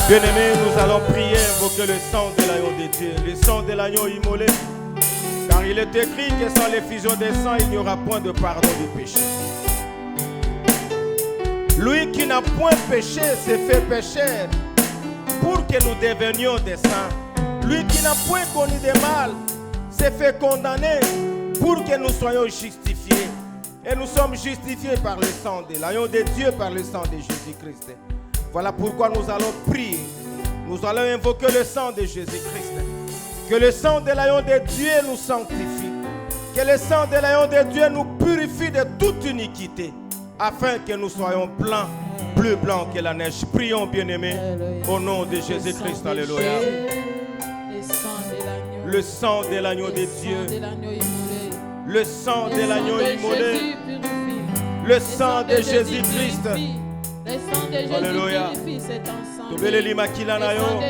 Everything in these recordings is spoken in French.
Bien-aimés, nous allons prier, invoquer le sang de l'agneau de Dieu, le sang de l'agneau immolé. Car il est écrit que sans l'effusion des sangs, il n'y aura point de pardon du péché. Lui qui n'a point péché s'est fait pécher pour que nous devenions des saints. Lui qui n'a point connu de mal s'est fait condamner pour que nous soyons justifiés. Et nous sommes justifiés par le sang de l'agneau de Dieu, par le sang de Jésus-Christ. Voilà pourquoi nous allons prier. Nous allons invoquer le sang de Jésus-Christ. Que le sang de l'agneau de Dieu nous sanctifie. Que le sang de l'agneau de Dieu nous purifie de toute iniquité. Afin que nous soyons blancs, plus blancs que la neige. Prions, bien-aimés, au nom de Jésus-Christ. Alléluia. Le sang de l'agneau de Dieu. Le sang de l'agneau immolé. Le sang de Jésus-Christ. Alléluia. Tobeleli makila na yo.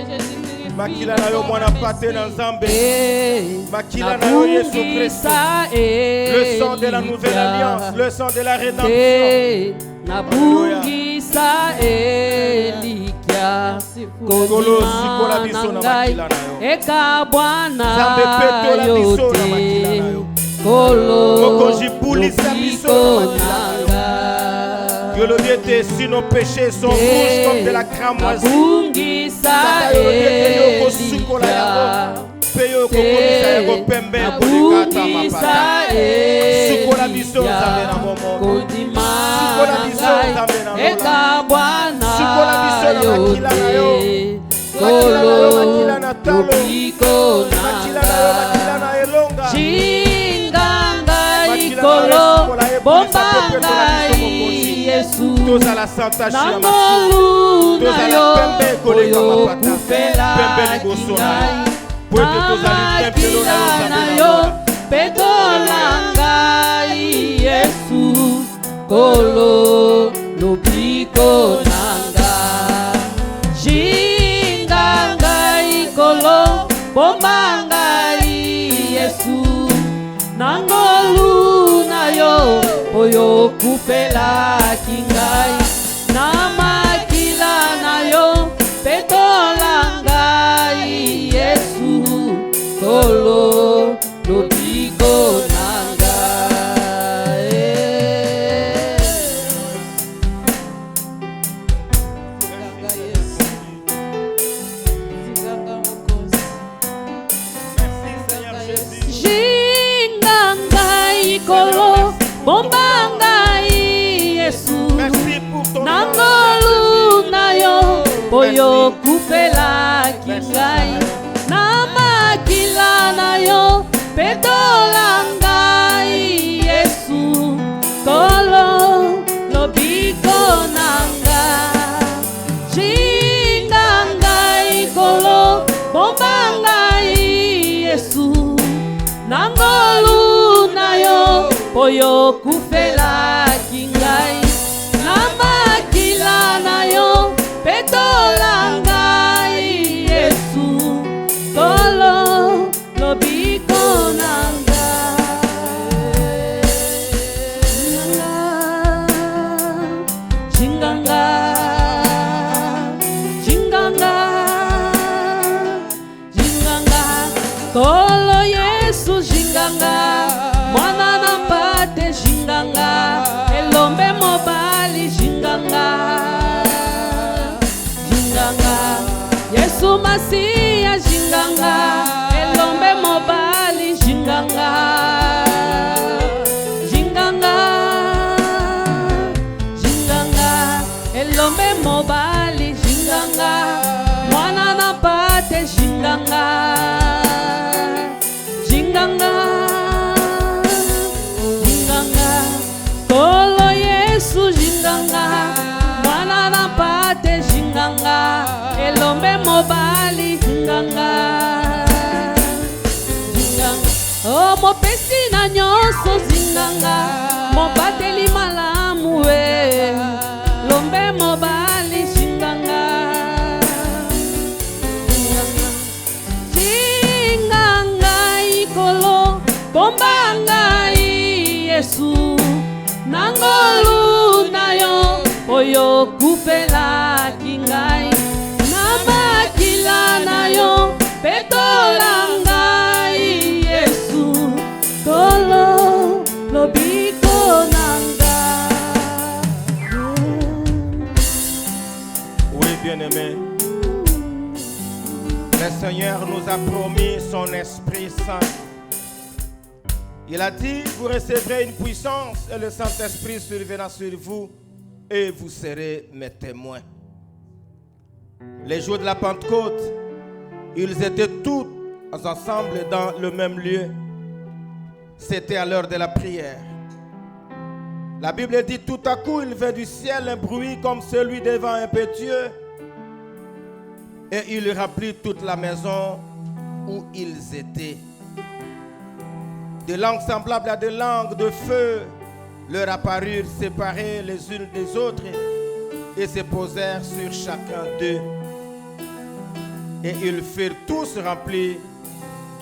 Makila na yo mwana pate na Nzambe. Makila na yo Yesu Christ. Le sang de la nouvelle alliance, le sang de la rédemption. Nabungisa elikia kodima nangai eka Bwana yote kolo que le Dieu était si nos péchés sont rouges comme de la cramoisie. Nabungisa elikia eka Bwana yote kolo lobiko nanga jinganga ikolo bombanga Yesu nangolu nayo oyo kufela kingai namakila nayo petolanga Yesu kolo lobiko nanga jinganga ikolo bombanga Yesu nangolu nayo oyo kufela kingai namakila nayo petolanga Yesu kolo lobiko nanga jinganga ikolo bombanga Yesu nangolu nayo oyo kufela kingai namakila nayo petolanga Yesu kolo lobiko nanga jinganga ikolo bombanga Yesu nangolu nayo oyo kufela kingai namakila nayo petolanga Yesu kolo lobiko nanga jinganga jinganga jinganga kolo Yesu jinganga mwana nampate jinganga elombe mobali jinganga jinganga Yesu Masia jinganga elombe mobali jinganga jinganga jinganga elombe mobali jinganga mwana napate jinganga jinganga jinganga kolo Yesu jinganga mwana napate jinganga elombe mobali jinganga jinganga oh mopesi na nyonso jinganga mobateli malamu we lombe mobali jinganga jinganga ikolo bombanga Yesu nangolu nayo oyo okupelaki ngai na makila na yo petola ngai Yesu kolo lobiko na ngai. Oui, bien-aimé, le Seigneur nous a promis son Esprit Saint. Il a dit, vous recevrez une puissance et le Saint-Esprit surviendra sur vous et vous serez mes témoins. Les jours de la Pentecôte, ils étaient tous ensemble dans le même lieu. C'était à l'heure de la prière. La Bible dit, tout à coup, il vint du ciel un bruit comme celui d'un vent impétueux et il remplit toute la maison où ils étaient. Des langues semblables à des langues de feu leur apparurent séparées les unes des autres et se posèrent sur chacun d'eux. Et ils furent tous remplis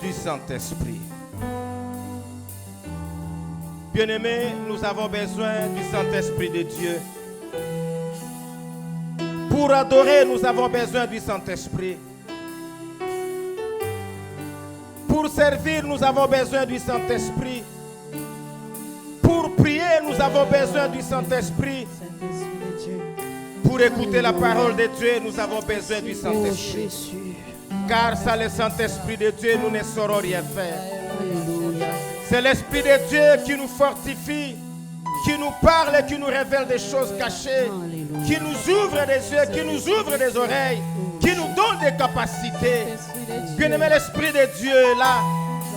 du Saint-Esprit. Bien-aimés, nous avons besoin du Saint-Esprit de Dieu. Pour adorer, nous avons besoin du Saint-Esprit. Pour servir, nous avons besoin du Saint-Esprit. Pour prier, nous avons besoin du Saint-Esprit. Pour écouter la parole de Dieu, nous avons besoin du Saint-Esprit. Car sans le Saint-Esprit de Dieu, nous ne saurons rien faire. C'est l'Esprit de Dieu qui nous fortifie, qui nous parle et qui nous révèle des choses cachées, qui nous ouvre des yeux, qui nous ouvre des oreilles, qui nous donne des capacités. Bien-aimé, l'Esprit de Dieu est là.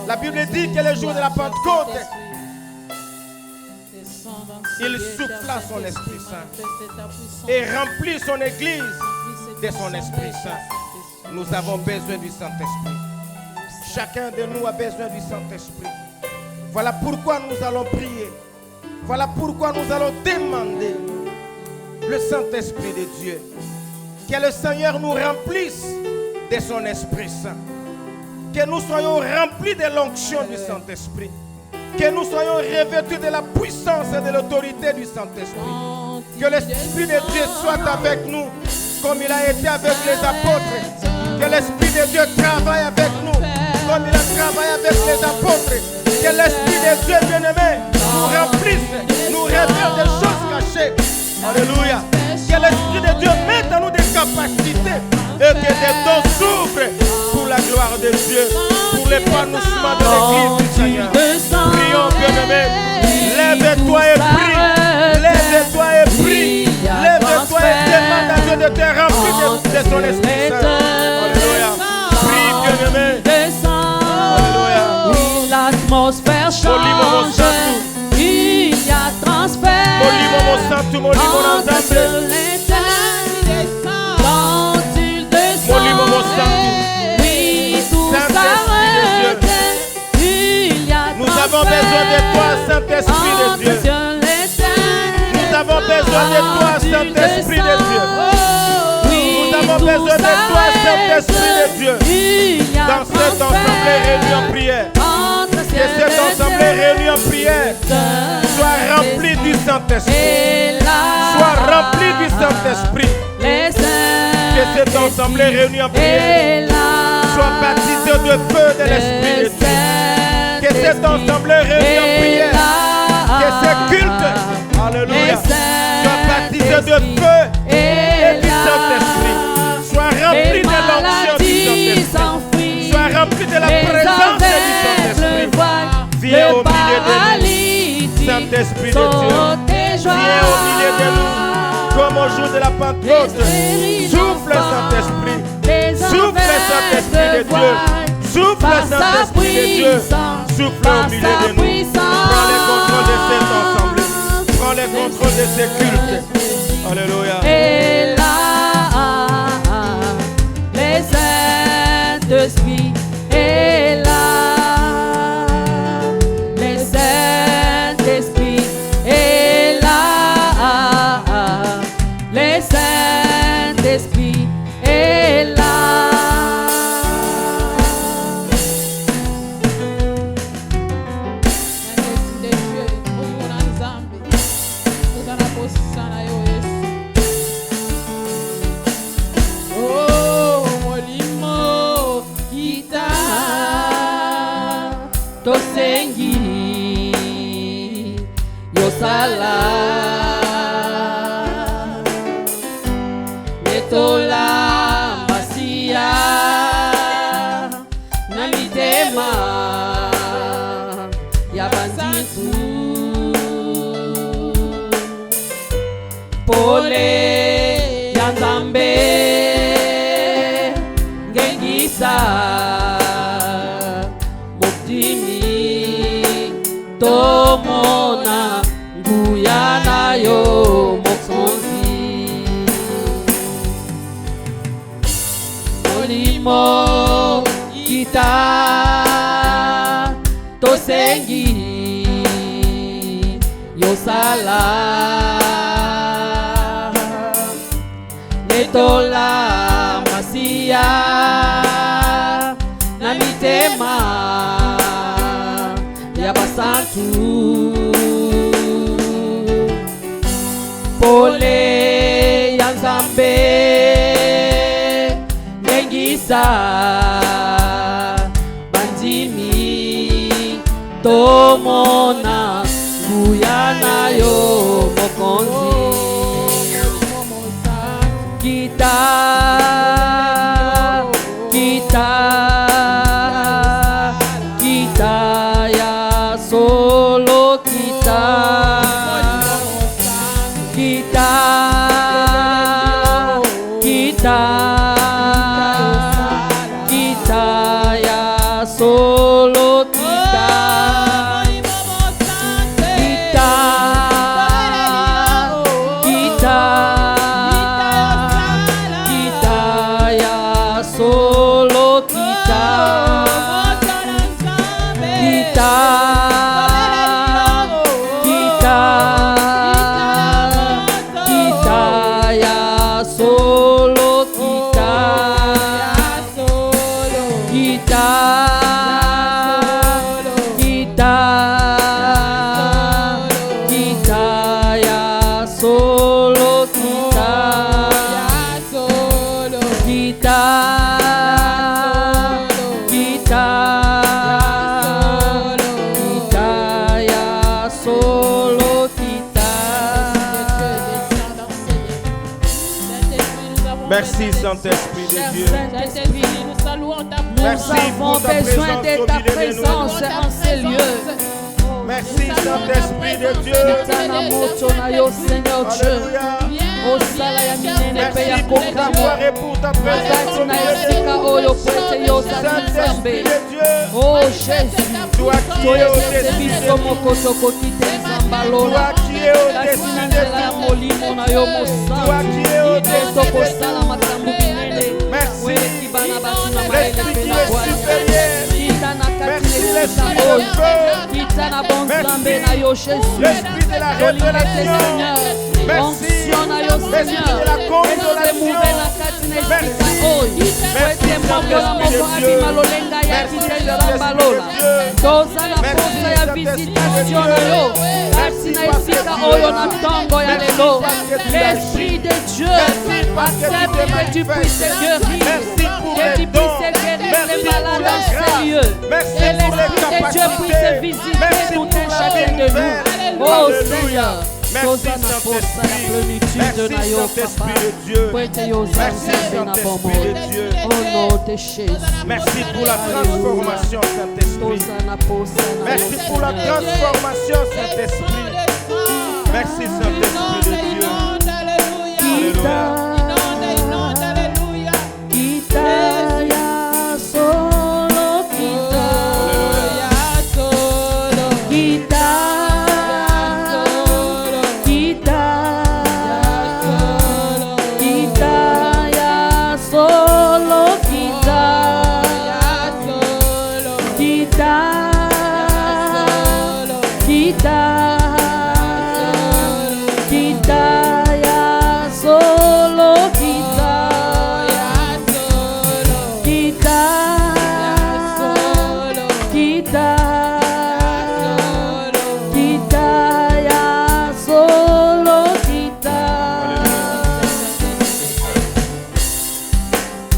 La Bible dit que le jour de la Pentecôte, il souffla son Esprit Saint et remplit son Église de son Esprit Saint. Nous avons besoin du Saint-Esprit. Chacun de nous a besoin du Saint-Esprit. Voilà pourquoi nous allons prier. Voilà pourquoi nous allons demander le Saint-Esprit de Dieu. Que le Seigneur nous remplisse de son Esprit Saint. Que nous soyons remplis de l'onction du Saint-Esprit. Que nous soyons revêtus de la puissance et de l'autorité du Saint-Esprit. Que l'Esprit de Dieu soit avec nous comme il a été avec les apôtres. Que l'Esprit de Dieu travaille avec nous comme il a travaillé avec les apôtres. Que l'Esprit de Dieu bien-aimé nous remplisse, nous révèle des choses cachées. Alléluia. Que l'Esprit de Dieu mette en nous des capacités et que des dons s'ouvrent pour la gloire de Dieu, pour l'épanouissement de l'Église du Seigneur. Prions, bien-aimés. Lève-toi et prie. Lève-toi et prie. Lève-toi et demande à Dieu de te remplir de son Esprit Saint. Alléluia. Prie, bien-aimé. Alléluia. L'atmosphère change. Il y a transfert. Entre l'éternel quand il descend. Oui, tout s'arrête. Il y a transfert. Nous avons besoin de toi, Saint-Esprit de Dieu. Nous avons besoin de toi, Saint-Esprit de Dieu. Nous avons besoin de toi, Saint-Esprit de Dieu. Dans cette assemblée réunie en prière. Que cette assemblée réunie en prière soit remplie du Saint-Esprit. Soit remplie du Saint-Esprit. Que cette assemblée réunie en prière soit baptisée de feu de l'Esprit de Dieu. Que cette assemblée réunie en prière, que ce culte, alléluia, soit baptisé de feu et du Saint-Esprit. Soit rempli de l'onction du Saint-Esprit. Soit rempli de la présence du Saint-Esprit. Viens au milieu de nous, Saint-Esprit de Dieu. Viens au milieu de nous, comme au jour de la Pentecôte. Souffle, Saint-Esprit. Souffle, Saint-Esprit de Dieu. Souffle, Saint-Esprit de Dieu. Souffle au milieu de nous. Prends le contrôle de cette assemblée. Prends le contrôle de ces cultes. Alléluia. Et là, les Saint-Esprit est là. Les Saint-Esprit est là. Les Saint-Esprit est là. molimo kita tosengi yosala letola masia na mitema ya basantu pole ya Nzambe lengisa bandimi tomona nguya na yo mokonzi kita ya solo kita ya solo kita ya solo kita ya solo kita ya solo Merci Saint-Esprit de Dieu. Merci pour ta besoin de ta présence en ces lieux. Merci Saint-Esprit de Dieu. Seigneur Dieu. Merci pour ta gloire et pour ta présence au milieu de nous. Saint-Esprit de Dieu. Oh Jésus, toi qui es au-dessus de tout. Toi qui es au-dessus de tout. Toi qui es au-dessus de tout. Merci. L'Esprit qui est supérieur. Merci l'Esprit de feu. Merci l'Esprit de la révélation. Merci l'Esprit de la consolation. Merci. Merci Saint-Esprit de Dieu. Merci Saint-Esprit de Dieu. L'Esprit de Dieu accepte que tu puisses guérir, que tu puisses guérir les malades dans ces lieux. Et l'Esprit de Dieu puisse visiter tout un chacun de nous. Oh Seigneur, Merci Saint-Esprit. Merci Saint-Esprit de Dieu. Merci Saint-Esprit de Dieu. Merci pour la transformation Saint-Esprit. Merci pour la transformation Saint-Esprit. Merci Saint-Esprit de Dieu. Alléluia.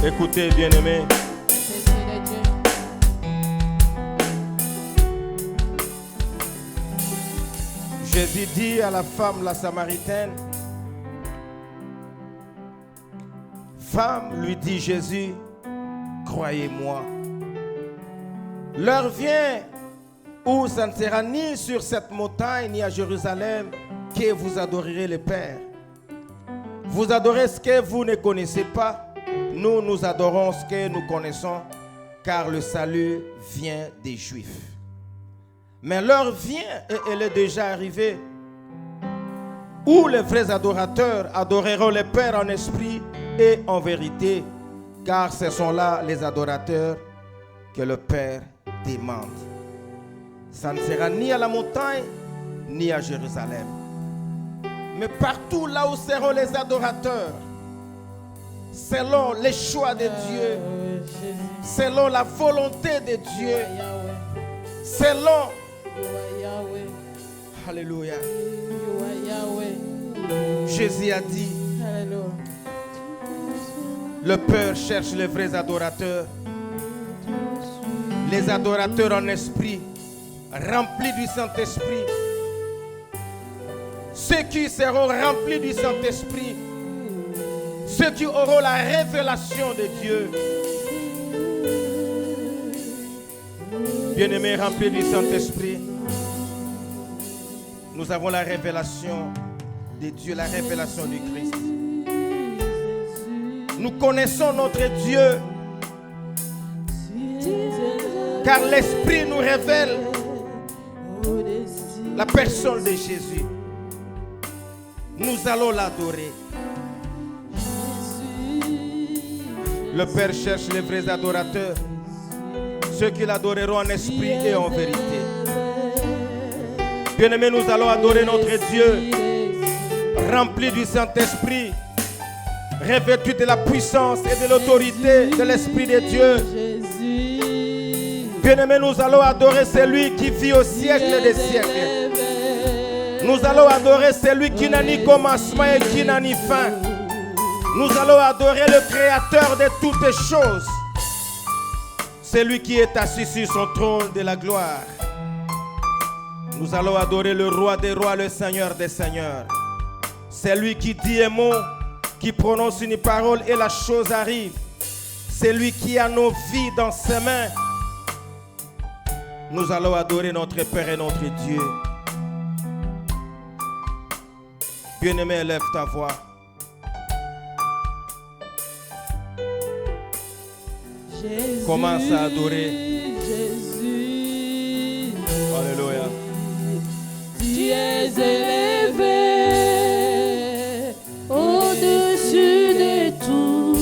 Écoutez, bien-aimés. Jésus dit à la femme, la Samaritaine, femme, lui dit Jésus, croyez-moi, l'heure vient où ça ne sera ni sur cette montagne ni à Jérusalem que vous adorerez le Père. Vous adorez ce que vous ne connaissez pas. Nous, nous adorons ce que nous connaissons, car le salut vient des Juifs. Mais l'heure vient, et elle est déjà arrivée, où les vrais adorateurs adoreront le Père en esprit et en vérité, car ce sont là les adorateurs que le Père demande. Ça ne sera ni à la montagne, ni à Jérusalem, mais partout là où seront les adorateurs, selon les choix de Dieu, selon la volonté de Dieu, selon... Alléluia. Jésus a dit, le Père cherche les vrais adorateurs, les adorateurs en esprit, remplis du Saint-Esprit. Ceux qui seront remplis du Saint-Esprit, ceux qui auront la révélation de Dieu. Bien-aimés, remplis du Saint-Esprit, nous avons la révélation de Dieu, la révélation du Christ. Nous connaissons notre Dieu, car l'Esprit nous révèle la personne de Jésus. Nous allons l'adorer. Le Père cherche les vrais adorateurs, ceux qui l'adoreront en esprit et en vérité. Bien-aimés, nous allons adorer notre Dieu, rempli du Saint-Esprit, revêtu de la puissance et de l'autorité de l'Esprit de Dieu. Bien-aimés, nous allons adorer celui qui vit au siècle des siècles. Nous allons adorer celui qui n'a ni commencement et qui n'a ni fin. Nous allons adorer le Créateur de toutes choses, celui qui est assis sur son trône de la gloire. Nous allons adorer le Roi des rois, le Seigneur des seigneurs. C'est lui qui dit un mot, qui prononce une parole et la chose arrive. C'est lui qui a nos vies dans ses mains. Nous allons adorer notre Père et notre Dieu. Bien-aimé, élève ta voix. Jésus, commence à adorer. Jésus, Alléluia. tu es élevé au-dessus de tout.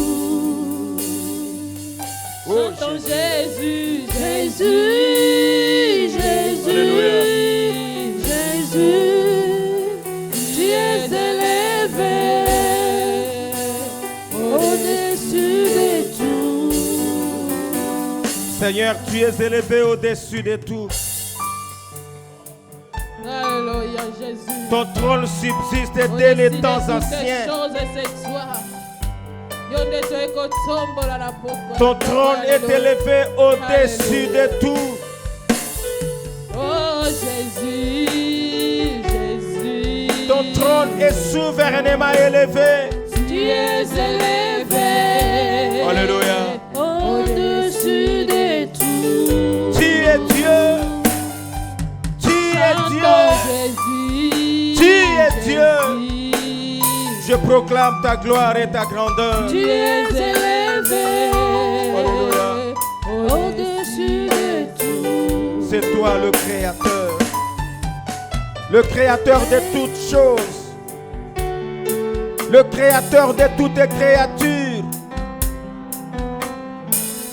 Oh, Chantons Jésus. Jésus, Jésus, Jésus, Alléluia. Jésus, tu es élevé au-dessus de tout. Seigneur, tu es élevé au-dessus de tout. Alléluia, Jésus. Ton trône subsiste dès les temps anciens. Ton trône est élevé au-dessus de tout. Oh Jésus, Jésus. Ton trône est souverainement élevé. Tu es élevé. Alléluia. Au-dessus de tout. Tu es Dieu. Tu es Dieu. Jésus. Tu es Dieu. Jésus. Je proclame ta gloire et ta grandeur. Tu es élevé. Alléluia. Au-dessus de tout. C'est toi le Créateur. Le Créateur de toutes choses. Le Créateur de toutes les créatures.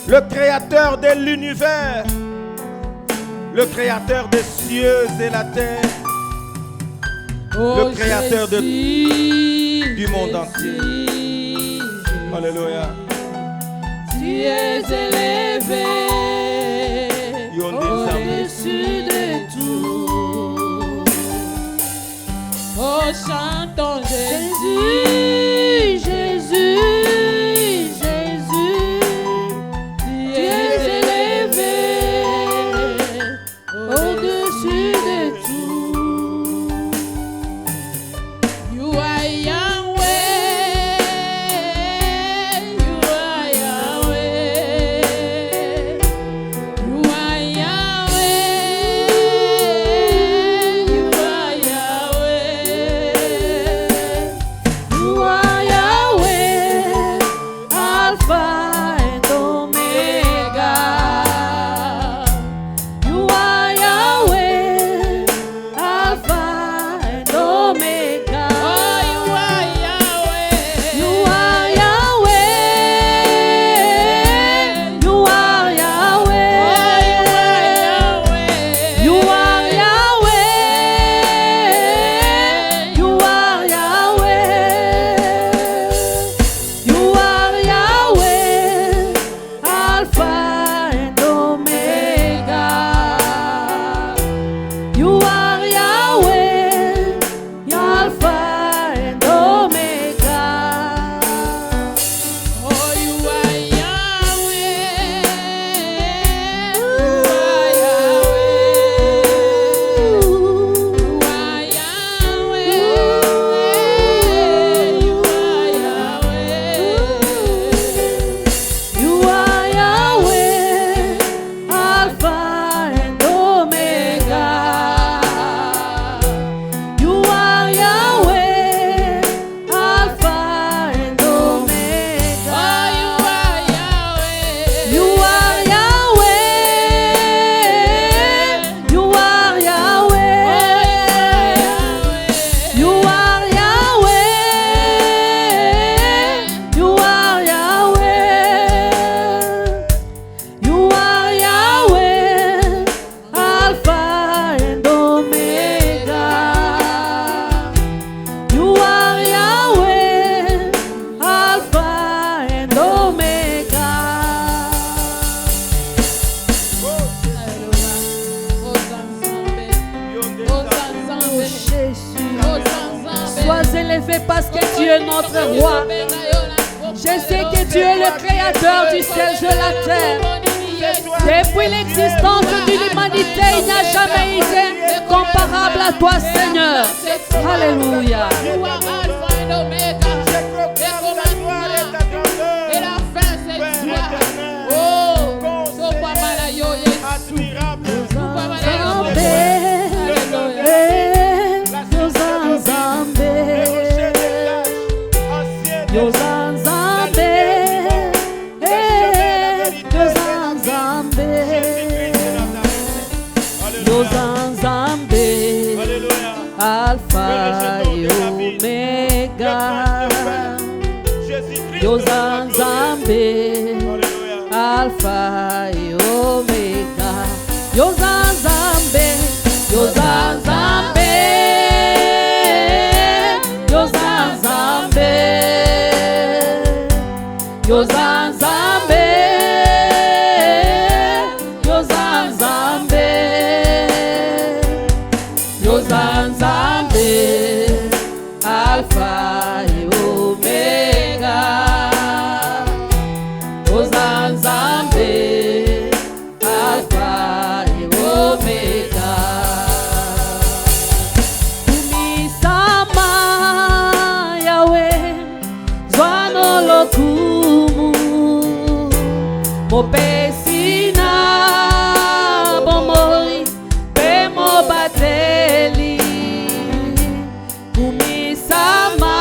Le Créateur de l'univers. Le Créateur des cieux et la terre. Oh, Le Créateur de- Jésus, du monde entier. Jésus, Alléluia. tu es élevé Yondé Zambé. au-dessus de tout. Oh, chantons Jésus, Jésus, Jésus, tu es élevé au-dessus de tout. You are Yahweh, you are Yahweh, you are Yahweh, you are Yahweh, you are toi. Je sais que tu es le créateur du ciel et de la terre. Depuis l'existence de l'humanité, il n'y a jamais été comparable à toi, Seigneur. Alléluia. Alpha et Omega, Yosan Zambé, Alpha et Omega, Yosan Zambé, Yosan Zambé, Yosan Zambé, Yosan Zambé, Yosan Zambé, Yosan Zambé, Alpha et Omega, Yosan Zambé, Alpha et Omega. Kumisama Yahweh, Zwano lokumu, Mopesina bomoi, Bemo bateli. Kumisama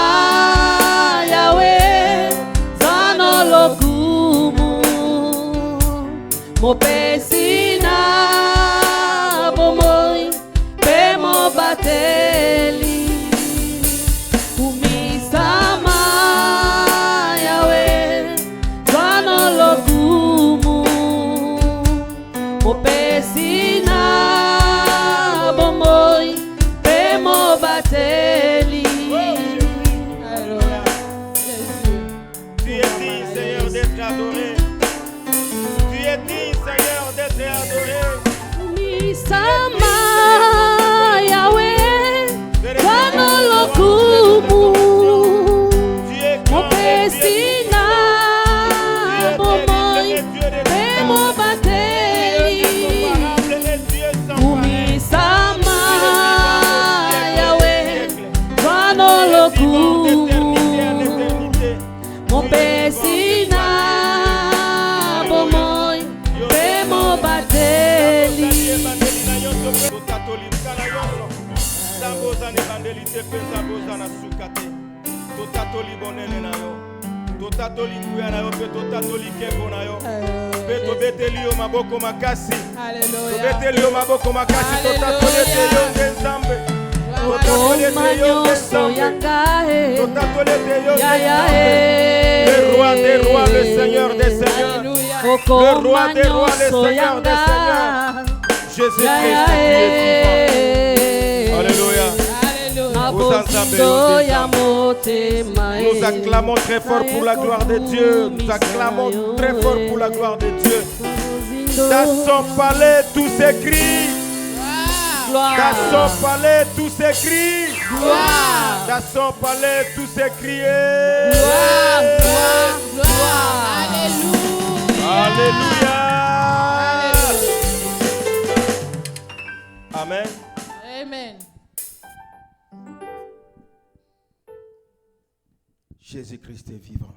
Yahweh, Zwano lokumu, Mopesina bomoi, Bemo bateli. Kumisama Yahweh, Zwano lokumu, Mopesina bomoi, Bemo bateli. Tu es digne, Seigneur, d'être adoré. Tu es digne, Seigneur, d'être adoré. Kumisama Yahweh, Zwano lokumu, Tu es grand, tu es Mopesina bomoi, Bemo bateli. Kumisama Yahweh, Zwano lokumu, Mopesina bomoi, Bemo bateli. Omanyoso yangae, Le roi des rois, le Seigneur des seigneurs, le roi des rois, le Seigneur des seigneurs. Jésus-Christ, tu es vivant. Alléluia. Nous acclamons très fort pour la gloire de Dieu. Nous acclamons très fort pour la gloire de Dieu. Dans son palais, tout s'écrit. Dans son palais, tout s'écrit. Dans son palais, tout s'écrit. Alléluia. Amen. Amen. Jésus-Christ est vivant.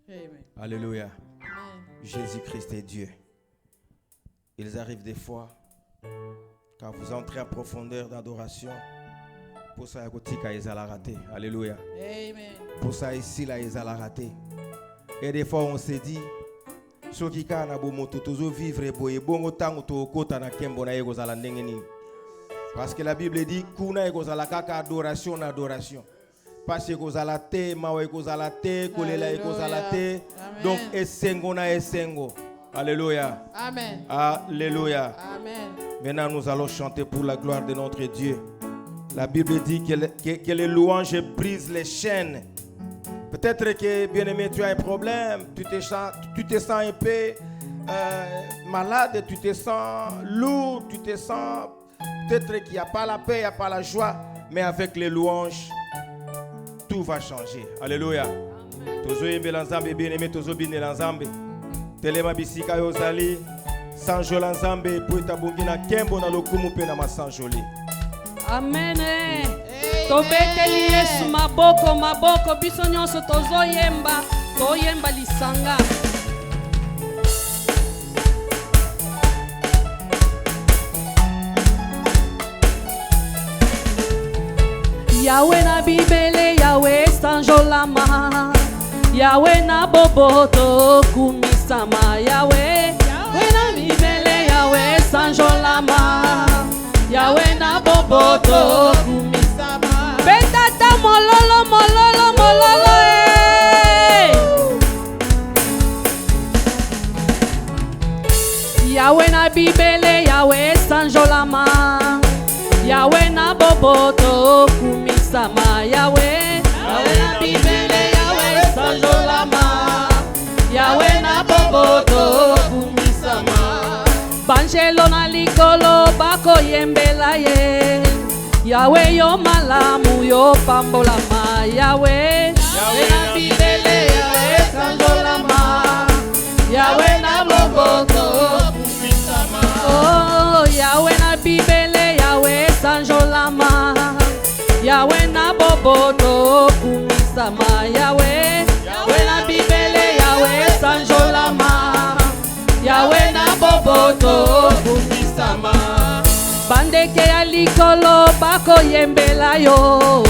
Amen. Alléluia. Amen. Jésus-Christ est Dieu. Il arrive des fois, quand vous entrez en profondeur d'adoration, pour ça, ils ont raté. Alléluia. Amen. Pour ça, ici, là, ils ont raté. Et des fois, on s'est dit, ceux qui ont vivre et bon autant parce que la Bible dit kuna ekozala kaka adoration na adoration. Parce que ekozala te, mawa ekozala te, kolela ekozala te. Donc esengo na esengo. Alléluia. Amen. Alléluia. Amen. Maintenant, nous allons chanter pour la gloire de notre Dieu. La Bible dit que les louanges brisent les chaînes. Peut-être que, bien-aimé, tu as un problème, tu te sens un peu malade, tu te sens lourd, tu te sens... Peut-être qu'il n'y a pas la paix, il n'y a pas la joie, mais avec les louanges, tout va changer. Alléluia. Tozo yembela nzambe bien-aimé tozo binela nzambe. Telema bisika yozali. Sanjola nzambe po etabongi na kembo na lokumu pe na masanjoli. Amen. Tobeteli Yesu maboko biso nyonso tozoyemba lisanga. Yahweh na bibele, Yahweh sanjolama, Yahweh na boboto kumisama, Yahweh na bibele, Yahweh sanjolama, Yahweh na boboto kumisama. Betata mololo Yahweh na bibele, Yahweh sanjolama, Yahweh na boboto kumisama, Yahweh na bibele, Yahweh sanjolama, Yahweh na boboto kumisama. Banjelo na likolo bako yembela ye, Yahweh yo malamu yo pambolama, Yahweh na bibele, Yahweh sanjolama, Yahweh na boboto kumisama. Oh, Yahweh na bibele, Yahweh sanjolama, Yahweh na boboto kumisama, Yahweh na bibele, Yahweh sanjolama, Yahweh na boboto kumisama. Bandeke ya likolo bako yembela yo,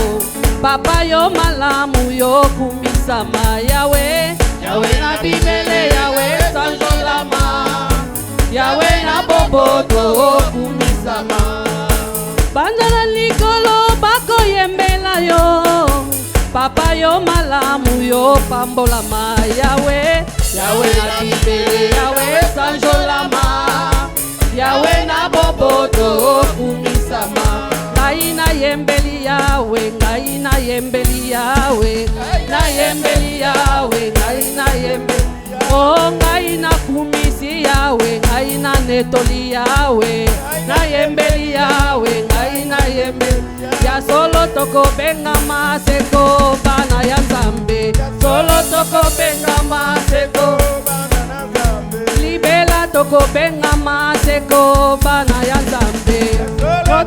papa yo malamu yo kumisama, Yahweh na bibele, Yahweh sanjolama, Yahweh na boboto kumisama. Banda na likolo bako yembela yo, papa yo malamu yo pambolama, Yahweh na bibele, Yahweh sanjolama, Yahweh na boboto kumisama. Ngai na yembeli Yahweh, ngai na yembeli Yahweh, na yembeli Yahweh, ngai na yembeli. Oh, ngai na kumisi Yahweh, ngai na netoli Yahweh, na yembeli Yahweh, ngai na yembeli. Ya solo toko benga maseko bana ya Nzambe, solo toko benga maseko bana ya Nzambe. Libela toko benga maseko bana ya Nzambe,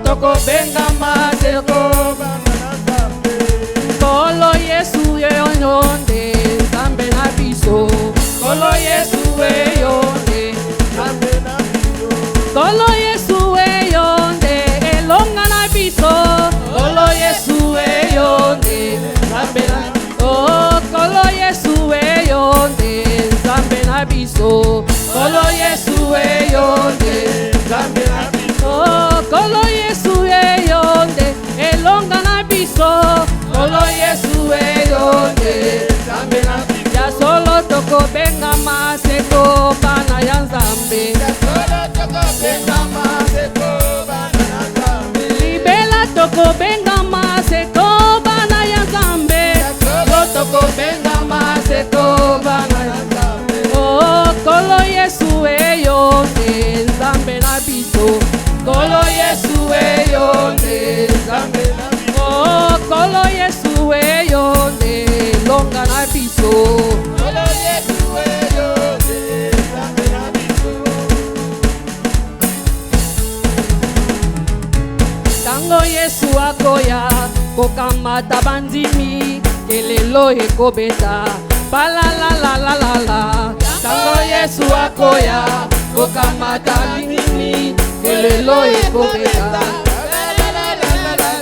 toko benga maseko bana ya Nzambe. Kolo Yesu yonde Nzambe na biso, kolo Yesu yonde Nzambe na biso, kolo Yesu yonde elonga na biso, kolo Yesu yonde Nzambe na biso. Oh, kolo Yesu yonde Nzambe na biso, kolo Yesu yonde Nzambe na biso. Oh, kolo Yesu yonde elonga na biso, kolo Yesu yonde Nzambe na biso. Ya solo toko benga maseko bana ya Nzambe, ya solo toko benga maseko bana ya Nzambe. Libela toko benga maseko bana ya Nzambe, ya solo toko benga maseko bana ya Nzambe. Oh, kolo Yesu yonde Nzambe na biso, kolo Yesu yonde Nzambe na biso. Oh, kolo Yesu yonde longa na biso, kolo Yesu yonde Nzambe na biso. Tango Yesu akoya kokamata bandimi, kelelo ekobeta balalalalala. Tango Yesu akoya kokamata bandimi, kelelo ekobeta.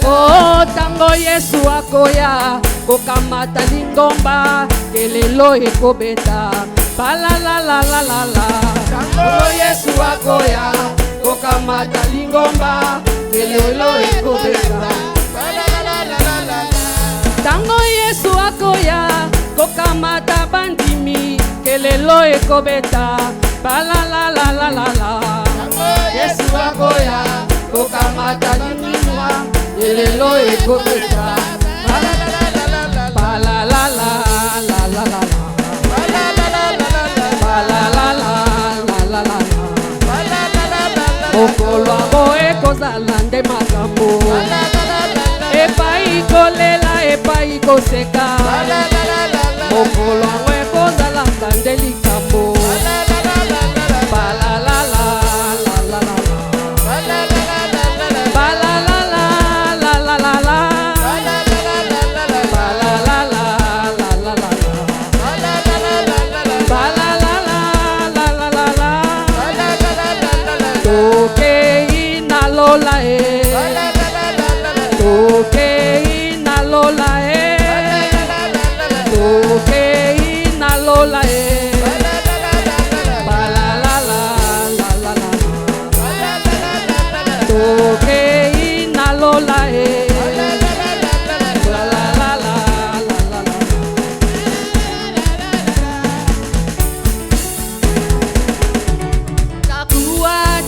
Oh, tango Yesu akoya kokamata lingomba, kelelo ekobeta balalalalala. Tango Yesu akoya kokamata lingomba, kelelo ekobeta balalalalala. Tango Yesu akoya kokamata bandimi, kelelo ekobeta balalalalala. Yesu akoya kokamata lingomba, kelelo ekobeta balalalalala. Balalalalala, balalalalala, okolo abo ekozala nde makambo, epai kolela epai koseka, mokolo we kozala kandeli kambo. Ba la la la la la la. Ba la la la la la la la. Ba la la la la la la la. Ba la la la la la la. Toke ina lola e. Toke ina lola e. Toke ina lola e. Ba la la la la la la. Toke ina lola e. La la la la la la la.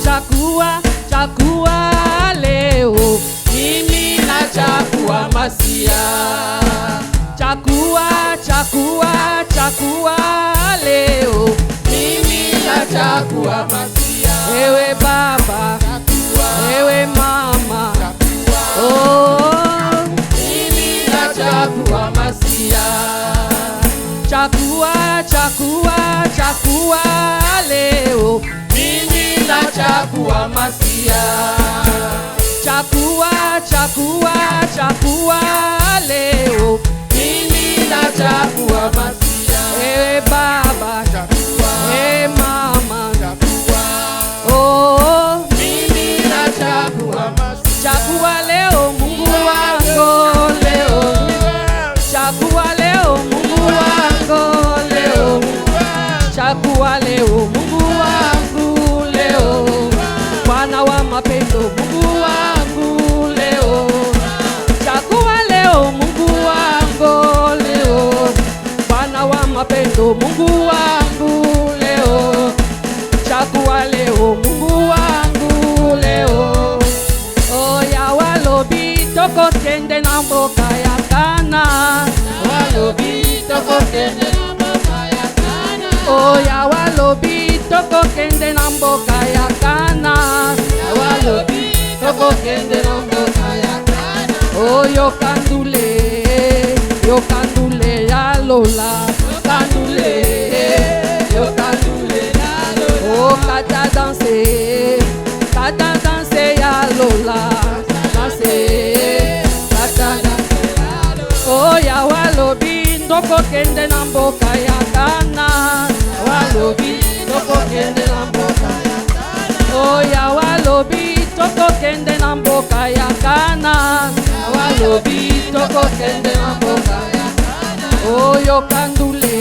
Chakua, chakua leo, mimi na chakua masia. Chakua, chakua, chakua leo, mimi na chakua masia. Ewe baba, ewe mama, oh, mimi na chakua masia. Chakua, chakua, chakua leo, mimi na chakua masia. Chakua, chakua, chakua leo, mimi na chakua masia. Ewe baba, ewe mama, oh, mimi na chakua masia. Chakua leo Mungu wangu leo. Chakua leo Mungu wangu leo. Chakua leo Mungu wangu leo. Bwana wa mapendo Mungu wangu leo. Chakua leo Mungu wangu leo. Bwana wa mapendo Mungu wangu leo. Chakua leo Mungu wangu leo. Oya walobi toko kende na mboka ya Kana. Walobi toko kende na mboka ya Kana. Oya walobi toko kende na mboka ya Kana. Walobi toko kende na mboka ya Kana. Oh yo kandule ya Lola. Kandule ya Lola. Oh kata danse ya Lola. Danse kata danse ya Lola. Oh ya walobi toko kende na mboka ya Kana. Walobi toko kende na mboka ya Kana. Oh ya walobi toko kende na mboka ya Kana. Walobi toko kende na mboka ya Kana. Oh yo kandule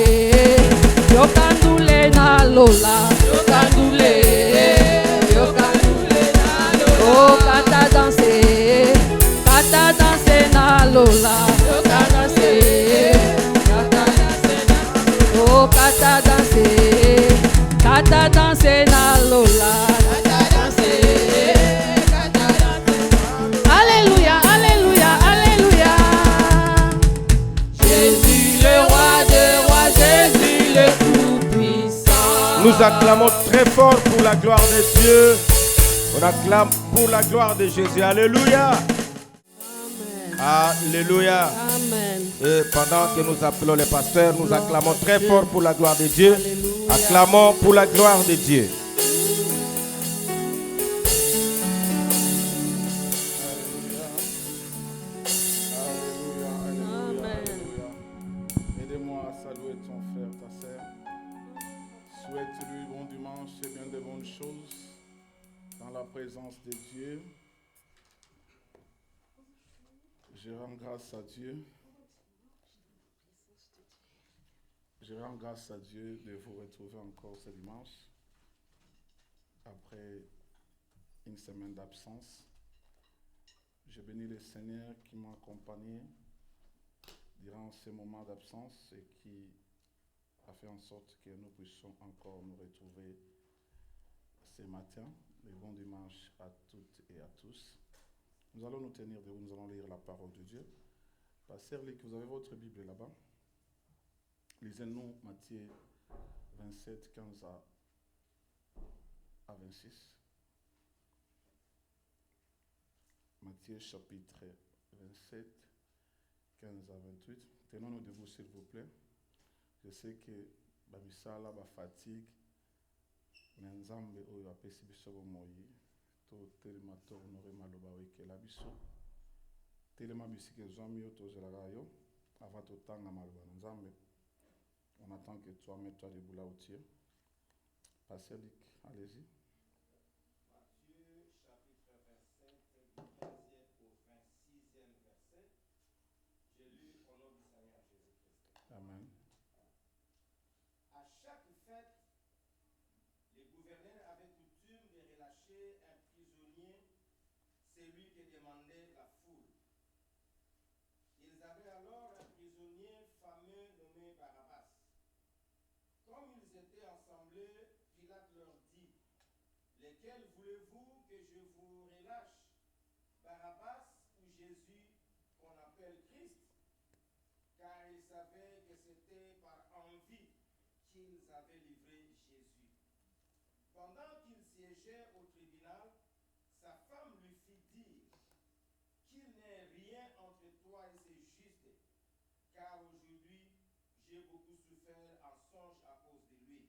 na Lola. Yo kandule na Lola. Oh kata danse na Lola. Yo kata danse na Lola. Oh kata danse na Lola. Alléluia, alléluia, alléluia. Jésus le roi des rois, Jésus le tout-puissant. Nous acclamons très fort pour la gloire de Dieu. On acclame pour la gloire de Jésus. Alléluia. Alléluia. Amen. Et pendant que nous appelons les pasteurs, nous acclamons très fort pour la gloire de Dieu. Alléluia. Acclamons pour la gloire de Dieu. Aidez-moi à saluer ton frère, ta sœur. Souhaite-lui bon dimanche et bien de bonnes choses dans la présence de Dieu. Je rends grâce à Dieu. Je rends grâce à Dieu de vous retrouver encore ce dimanche après une semaine d'absence. Je bénis le Seigneur qui m'a accompagné durant ces moments d'absence et qui a fait en sorte que nous puissions encore nous retrouver ce matin. Le bon dimanche à toutes et à tous. Nous allons nous tenir debout, nous allons lire la parole de Dieu. Pasteur Luc, vous avez votre Bible là-bas. Lisez-nous Matthieu 27, 15 à 26. Matthieu chapitre 27, 15 à 28. Tenons-nous debout s'il vous plaît. Je sais que babisala ba fatigue mais nzambe oyo apesi biso bomoi to telema to honore maloba oyekela biso telema bisika ezwami yo tozelaka yo avant totanga maloba na nzambe. On attend que toi mets-toi debout là où tu es. Pasteur Luc, allez-y. Matthieu chapitre 27 du 15e au 26e verset. J'ai lu au nom du Seigneur Jésus-Christ. Amen. À chaque fête, les gouverneurs avaient coutume de relâcher un prisonnier, celui qui demandait la foule. Ils avaient alors un prisonnier fameux nommé Barabbas. Comme ils étaient assemblés, Pilate leur dit, « Lesquels voulez-vous que je vous relâche, Barabbas ou Jésus qu'on appelle Christ ?» Car ils savaient que c'était par envie qu'ils avaient livré Jésus. Pendant qu'il siégeait au tribunal, sa femme lui fit dire, « Qu'il n'ait rien entre toi et ces justes, car aujourd'hui j'ai beaucoup souffert en songe à cause de lui. »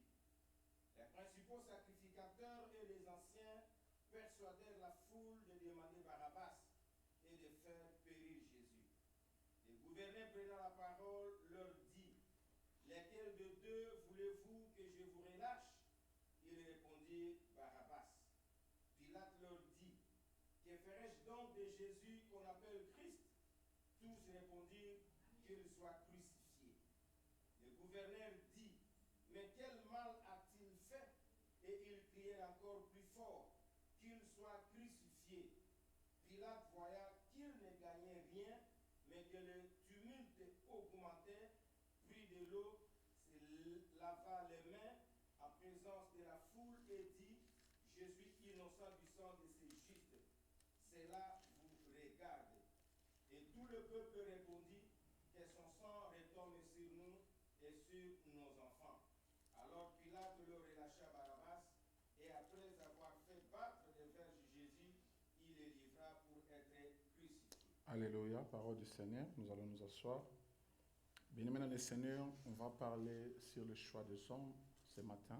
Les principaux sacrificateurs et les anciens persuadèrent la foule de demander Barabbas et de faire périr Jésus. Le gouverneur prenant la parole leur dit, « Lesquels de deux voulez-vous que je vous relâche ?» Ils répondirent, « Barabbas. » Pilate leur dit, « Que ferai-je donc de Jésus qu'on appelle Christ ?» Tous répondirent, « Qu'il soit crucifié. » Le gouverneur dit, « Mais quel mal a-t-il fait ?» Et ils criaient encore plus fort, « Qu'il soit crucifié. » Pilate voya qu'il ne gagnait rien, mais que le tumulte augmentait, prit de l'eau, se lava les mains en présence de la foule et dit, « Je suis innocent du sang de ces justes. Cela vous regarde. » Et tout le peuple répondit, « Que son sang retombe sur nous et sur nos enfants. » Alors Pilate leur relâcha Barabbas, et après avoir fait battre des verges Jésus, il les livra pour être crucifié. Alléluia, parole du Seigneur. Nous allons nous asseoir. Bien aimé dans le Seigneur, on va parler sur le choix des hommes ce matin.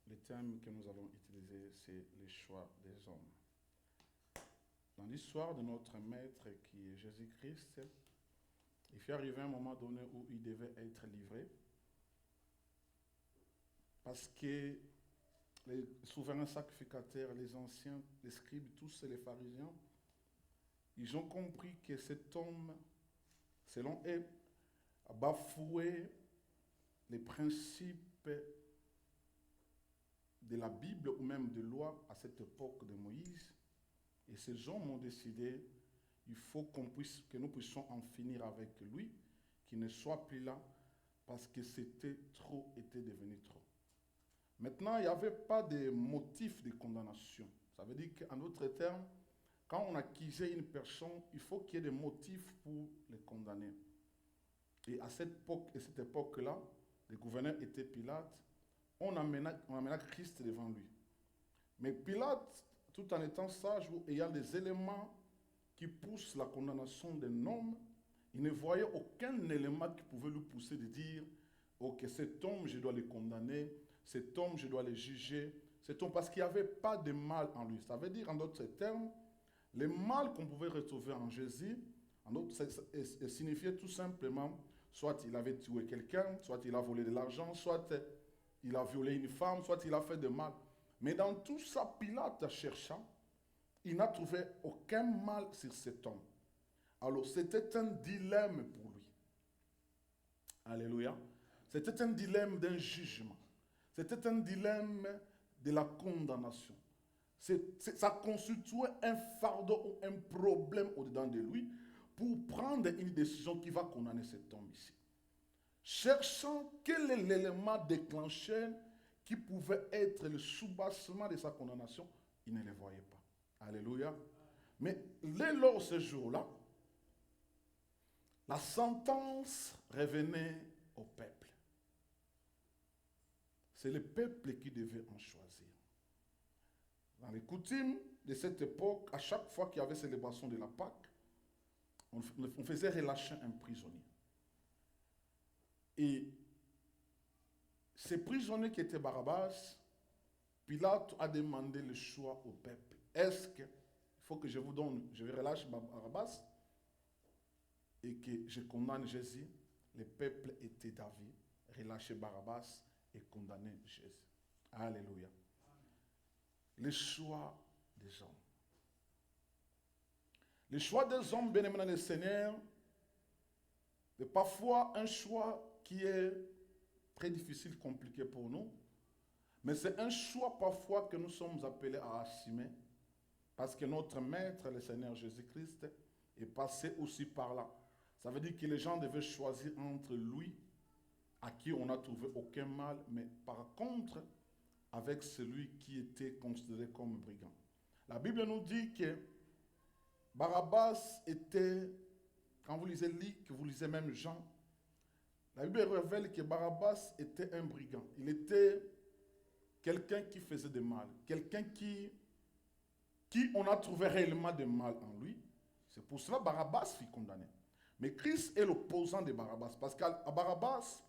Le thème que nous allons utiliser, c'est le choix des hommes. Dans l'histoire de notre maître qui est Jésus-Christ, il fait arriver un moment donné où il devait être livré parce que les souverains sacrificateurs, les anciens, les scribes, tous les pharisiens, ils ont compris que cet homme, selon eux, a bafoué les principes de la Bible ou même de loi à cette époque de Moïse. Et ces hommes ont décidé, il faut que nous puissions en finir avec lui, qu'il ne soit plus là, parce que était devenu trop. Maintenant, il n'y avait pas de motif de condamnation. Ça veut dire qu'en d'autres termes, quand on accusait une personne, il faut qu'il y ait des motifs pour les condamner. Et à cette époque-là, le gouverneur était Pilate, on amena Christ devant lui. Mais Pilate, tout en étant sage ou ayant des éléments qui poussent la condamnation d'un homme, il ne voyait aucun élément qui pouvait lui pousser de dire « Ok, cet homme, je dois le condamner, cet homme, je dois le juger, cet homme, parce qu'il n'y avait pas de mal en lui. » Ça veut dire, en d'autres termes, le mal qu'on pouvait retrouver en Jésus, ça signifiait tout simplement, soit il avait tué quelqu'un, soit il a volé de l'argent, soit il a violé une femme, soit il a fait de mal. Mais dans tout ça, Pilate cherchant, il n'a trouvé aucun mal sur cet homme. Alors, c'était un dilemme pour lui. Alléluia. C'était un dilemme d'un jugement. C'était un dilemme de la condamnation. Ça constituait un fardeau ou un problème au-dedans de lui pour prendre une décision qui va condamner cet homme ici. Cherchant quel est l'élément déclencheur qui pouvait être le soubassement de sa condamnation, il ne le voyait pas. Alléluia. Mais dès lors, ce jour-là, la sentence revenait au peuple. C'est le peuple qui devait en choisir. Dans les coutumes de cette époque, à chaque fois qu'il y avait célébration de la Pâque, on faisait relâcher un prisonnier. Et ce prisonnier qui était Barabbas, Pilate a demandé le choix au peuple. Est-ce qu'il faut que je vous donne, je vais relâcher Barabbas et que je condamne Jésus? Le peuple était d'avis, relâcher Barabbas et condamner Jésus. Alléluia. Le choix des hommes. Le choix des hommes, bien aimés dans le Seigneur, est parfois un choix qui est très difficile, compliqué pour nous, mais c'est un choix parfois que nous sommes appelés à assumer, parce que notre Maître, le Seigneur Jésus-Christ, est passé aussi par là. Ça veut dire que les gens devaient choisir entre lui, à qui on n'a trouvé aucun mal, mais par contre, avec celui qui était considéré comme brigand. La Bible nous dit que Barabbas était, quand vous lisez Luc, que vous lisez même Jean, la Bible révèle que Barabbas était un brigand. Il était quelqu'un qui faisait du mal, quelqu'un qui on a trouvé réellement de mal en lui. C'est pour cela que Barabbas fut condamné. Mais Christ est l'opposant de Barabbas, parce qu'à Barabbas,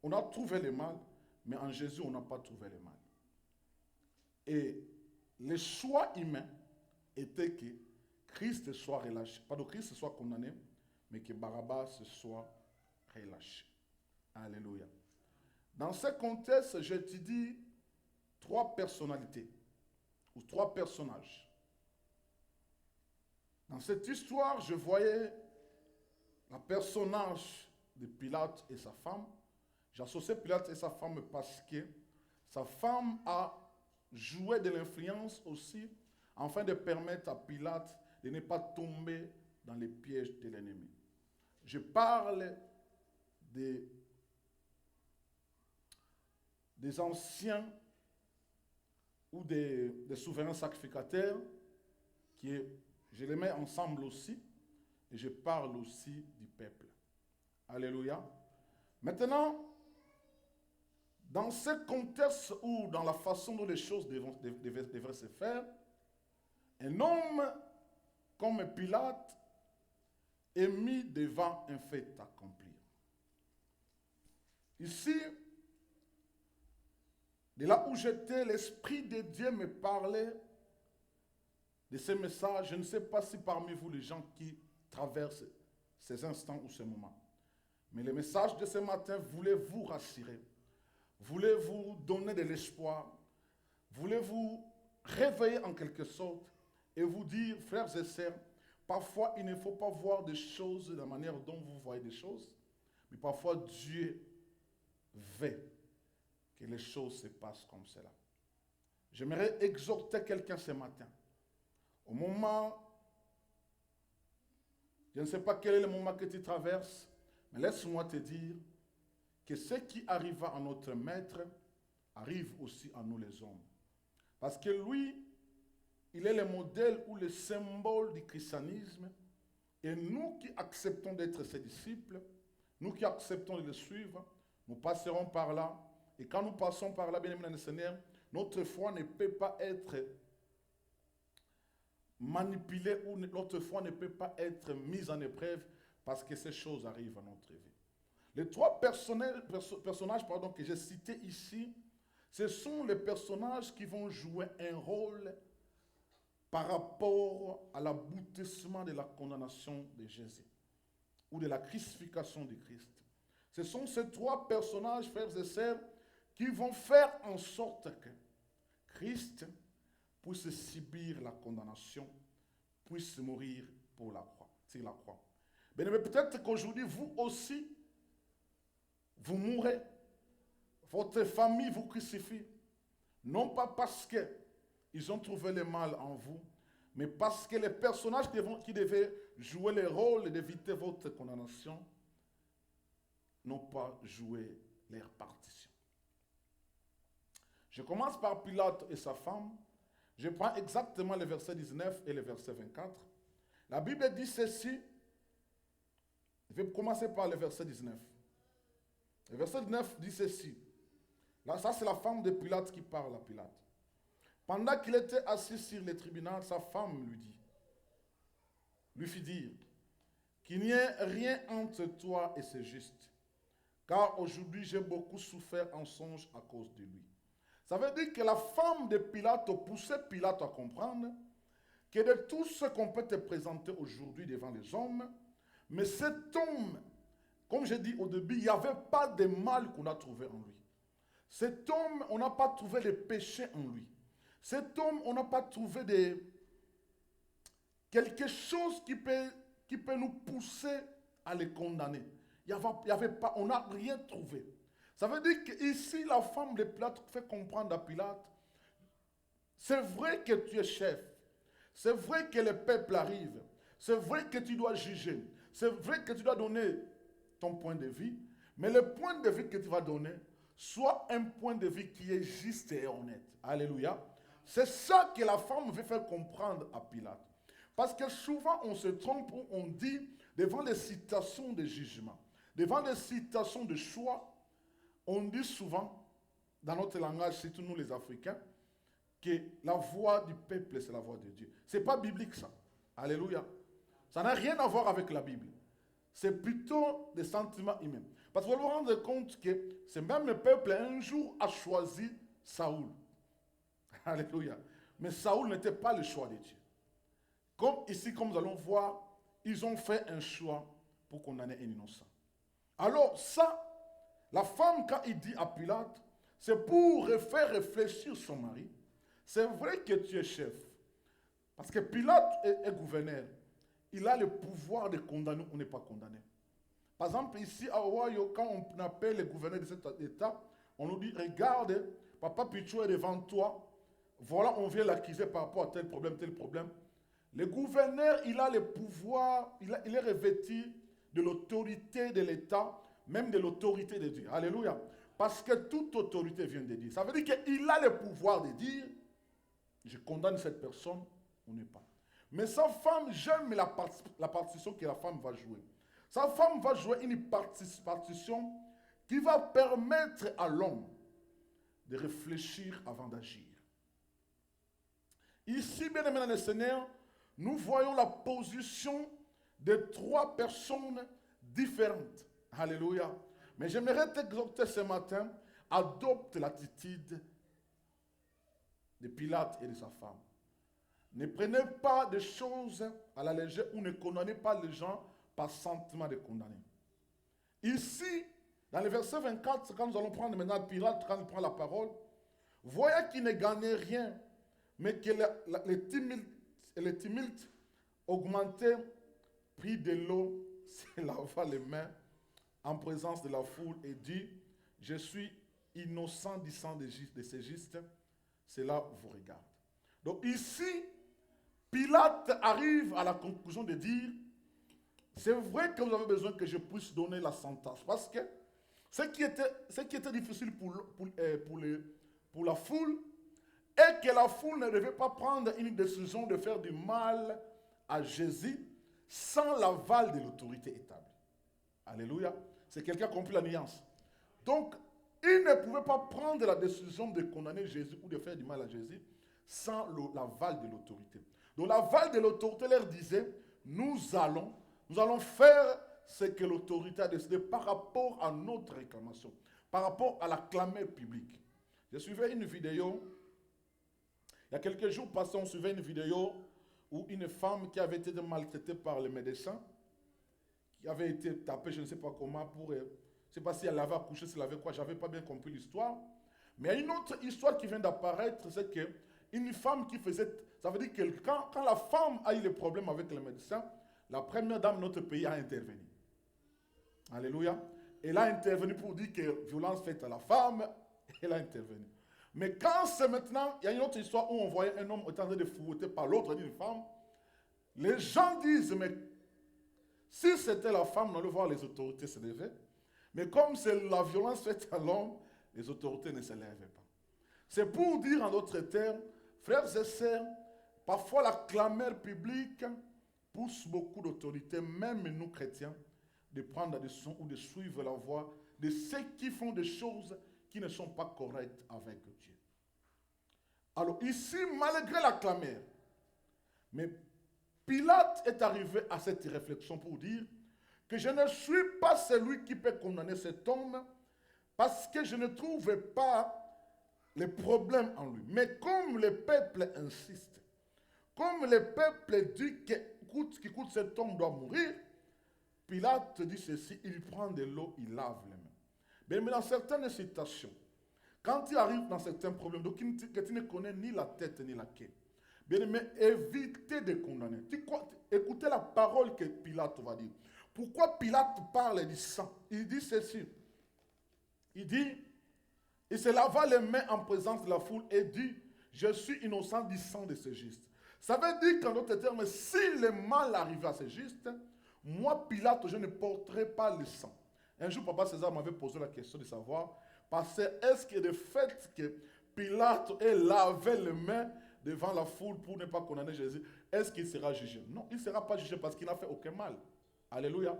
on a trouvé le mal, mais en Jésus, on n'a pas trouvé le mal. Et le choix humain était que Christ soit relâché, pas que Christ soit condamné, mais que Barabbas soit relâché. Alléluia. Dans ce contexte, j'étudie 3 personnalités, ou 3 personnages. Dans cette histoire, je voyais le personnage de Pilate et sa femme. J'associais Pilate et sa femme parce que sa femme a joué de l'influence aussi, afin de permettre à Pilate de ne pas tomber dans les pièges de l'ennemi. Je parle des anciens ou des souverains sacrificateurs, je les mets ensemble aussi, et je parle aussi du peuple. Alléluia. Maintenant, dans ce contexte ou dans la façon dont les choses devraient se faire, un homme comme Pilate est mis devant un fait accompli. Ici, de là où j'étais, l'Esprit de Dieu me parlait de ces messages. Je ne sais pas si parmi vous, les gens qui traversent ces instants ou ces moments, mais le message de ce matin voulait vous rassurer, voulait vous donner de l'espoir, voulait vous réveiller en quelque sorte et vous dire, frères et sœurs, parfois il ne faut pas voir des choses de la manière dont vous voyez des choses, mais parfois Dieu veut que les choses se passent comme cela. J'aimerais exhorter quelqu'un ce matin. Au moment, je ne sais pas quel est le moment que tu traverses, mais laisse-moi te dire que ce qui arriva à notre Maître arrive aussi à nous les hommes. Parce que lui, il est le modèle ou le symbole du christianisme. Et nous qui acceptons d'être ses disciples, nous qui acceptons de le suivre, nous passerons par là. Et quand nous passons par là, bien aimé dans le Seigneur, notre foi ne peut pas être manipulée ou notre foi ne peut pas être mise en épreuve parce que ces choses arrivent à notre vie. Les 3 personnages que j'ai cités ici, ce sont les personnages qui vont jouer un rôle par rapport à l'aboutissement de la condamnation de Jésus ou de la crucifixion de Christ. Ce sont ces 3 personnages, frères et sœurs, qui vont faire en sorte que Christ puisse subir la condamnation, puisse mourir pour la croix, sur la croix. Mais peut-être qu'aujourd'hui, vous aussi, vous mourrez. Votre famille vous crucifie. Non pas parce qu'ils ont trouvé le mal en vous, mais parce que les personnages qui devaient jouer le rôle d'éviter votre condamnation n'ont pas joué leur partition. Je commence par Pilate et sa femme. Je prends exactement le verset 19 et le verset 24. La Bible dit ceci. Je vais commencer par le verset 19. Le verset 19 dit ceci. Là, ça, c'est la femme de Pilate qui parle à Pilate. Pendant qu'il était assis sur le tribunal, sa femme lui fit dire, qu'il n'y ait rien entre toi et ce juste. Car aujourd'hui, j'ai beaucoup souffert en songe à cause de lui. Ça veut dire que la femme de Pilate poussait Pilate à comprendre que de tout ce qu'on peut te présenter aujourd'hui devant les hommes, mais cet homme, comme j'ai dit au début, il n'y avait pas de mal qu'on a trouvé en lui. Cet homme, on n'a pas trouvé de péché en lui. Cet homme, on n'a pas trouvé quelque chose qui peut nous pousser à le condamner. Il y avait pas, on n'a rien trouvé. Ça veut dire qu'ici, la femme de Pilate fait comprendre à Pilate, c'est vrai que tu es chef, c'est vrai que le peuple arrive, c'est vrai que tu dois juger, c'est vrai que tu dois donner ton point de vue, mais le point de vue que tu vas donner, soit un point de vue qui est juste et honnête. Alléluia. C'est ça que la femme veut faire comprendre à Pilate. Parce que souvent on se trompe, on dit devant les situations de jugement, devant les situations de choix, on dit souvent, dans notre langage, surtout nous les Africains, que la voix du peuple, c'est la voix de Dieu. Ce n'est pas biblique ça. Alléluia. Ça n'a rien à voir avec la Bible. C'est plutôt des sentiments humains. Parce que vous vous rendez compte que c'est même le peuple un jour a choisi Saoul. Alléluia. Mais Saoul n'était pas le choix de Dieu. Comme ici, comme nous allons voir, ils ont fait un choix pour condamner un innocent. Alors ça, la femme, quand il dit à Pilate, c'est pour faire réfléchir son mari. C'est vrai que tu es chef. Parce que Pilate est gouverneur. Il a le pouvoir de condamner ou ne pas condamner. Par exemple, ici à Ohio, quand on appelle le gouverneur de cet État, on nous dit, regarde, Papa Pichou est devant toi. Voilà, on vient l'accuser par rapport à tel problème, tel problème. Le gouverneur, il a le pouvoir, il est revêtu de l'autorité de l'État, même de l'autorité de Dieu. Alléluia. Parce que toute autorité vient de Dieu. Ça veut dire qu'il a le pouvoir de dire, je condamne cette personne ou ne pas. Mais sa femme, j'aime la partition que la femme va jouer. Sa femme va jouer une partition qui va permettre à l'homme de réfléchir avant d'agir. Ici, bien aimé dans le Seigneur, nous voyons la position de trois personnes différentes. Alléluia. Mais j'aimerais t'exhorter ce matin, adopte l'attitude de Pilate et de sa femme. Ne prenez pas des choses à la légère ou ne condamnez pas les gens par sentiment de condamner. Ici, dans le verset 24, quand nous allons prendre maintenant Pilate, quand il prend la parole, voyez qu'il ne gagnait rien, mais que le tumulte augmentait, prit de l'eau, se lava les mains en présence de la foule et dit, je suis innocent du sang de ces justes, cela vous regarde. Donc ici, Pilate arrive à la conclusion de dire, c'est vrai que vous avez besoin que je puisse donner la sentence. Parce que ce qui était difficile pour la foule, est que la foule ne devait pas prendre une décision de faire du mal à Jésus sans l'aval de l'autorité établie. Alléluia. C'est quelqu'un qui a compris la nuance. Donc, ils ne pouvaient pas prendre la décision de condamner Jésus ou de faire du mal à Jésus sans l'aval de l'autorité. Donc l'aval de l'autorité leur disait, nous allons faire ce que l'autorité a décidé par rapport à notre réclamation, par rapport à la clameur publique. Je suivais une vidéo, il y a quelques jours passés, on suivait une vidéo où une femme qui avait été maltraitée par les médecins, qui avait été tapée, je ne sais pas comment, je ne sais pas si elle avait accouché, si elle avait quoi, je n'avais pas bien compris l'histoire. Mais il y a une autre histoire qui vient d'apparaître, c'est qu'une femme qui faisait, ça veut dire que quand la femme a eu des problèmes avec les médecins, la première dame de notre pays a intervenu. Alléluia. Elle a intervenu pour dire que violence faite à la femme, elle a intervenu. Mais quand c'est maintenant, il y a une autre histoire où on voyait un homme en train de fouetter par l'autre d'une femme, les gens disent, mais si c'était la femme, on allait voir les autorités se lever. Mais comme c'est la violence faite à l'homme, les autorités ne se levaient pas. C'est pour dire en d'autres termes, frères et sœurs, parfois la clameur publique pousse beaucoup d'autorités, même nous chrétiens, de prendre la décision ou de suivre la voie de ceux qui font des choses qui ne sont pas correctes avec Dieu. Alors ici, malgré la clameur, mais Pilate est arrivé à cette réflexion pour dire que je ne suis pas celui qui peut condamner cet homme parce que je ne trouvais pas les problèmes en lui. Mais comme le peuple insiste, comme le peuple dit qu'écoute, cet homme doit mourir, Pilate dit ceci, il prend de l'eau, il lave les mains. Mais dans certaines situations, quand il arrive dans certains problèmes, donc que tu ne connais ni la tête ni la queue, bien aimé, évitez de condamner. Écoutez la parole que Pilate va dire. Pourquoi Pilate parle du sang? Il dit ceci. Il dit, il se lava les mains en présence de la foule et dit, je suis innocent du sang de ce juste. Ça veut dire qu'en d'autres termes, si le mal arrive à ce juste, moi, Pilate, je ne porterai pas le sang. Un jour, Papa César m'avait posé la question de savoir, parce que est-ce que le fait que Pilate ait lavé les mains devant la foule pour ne pas condamner Jésus, est-ce qu'il sera jugé? Non, il ne sera pas jugé parce qu'il n'a fait aucun mal. Alléluia.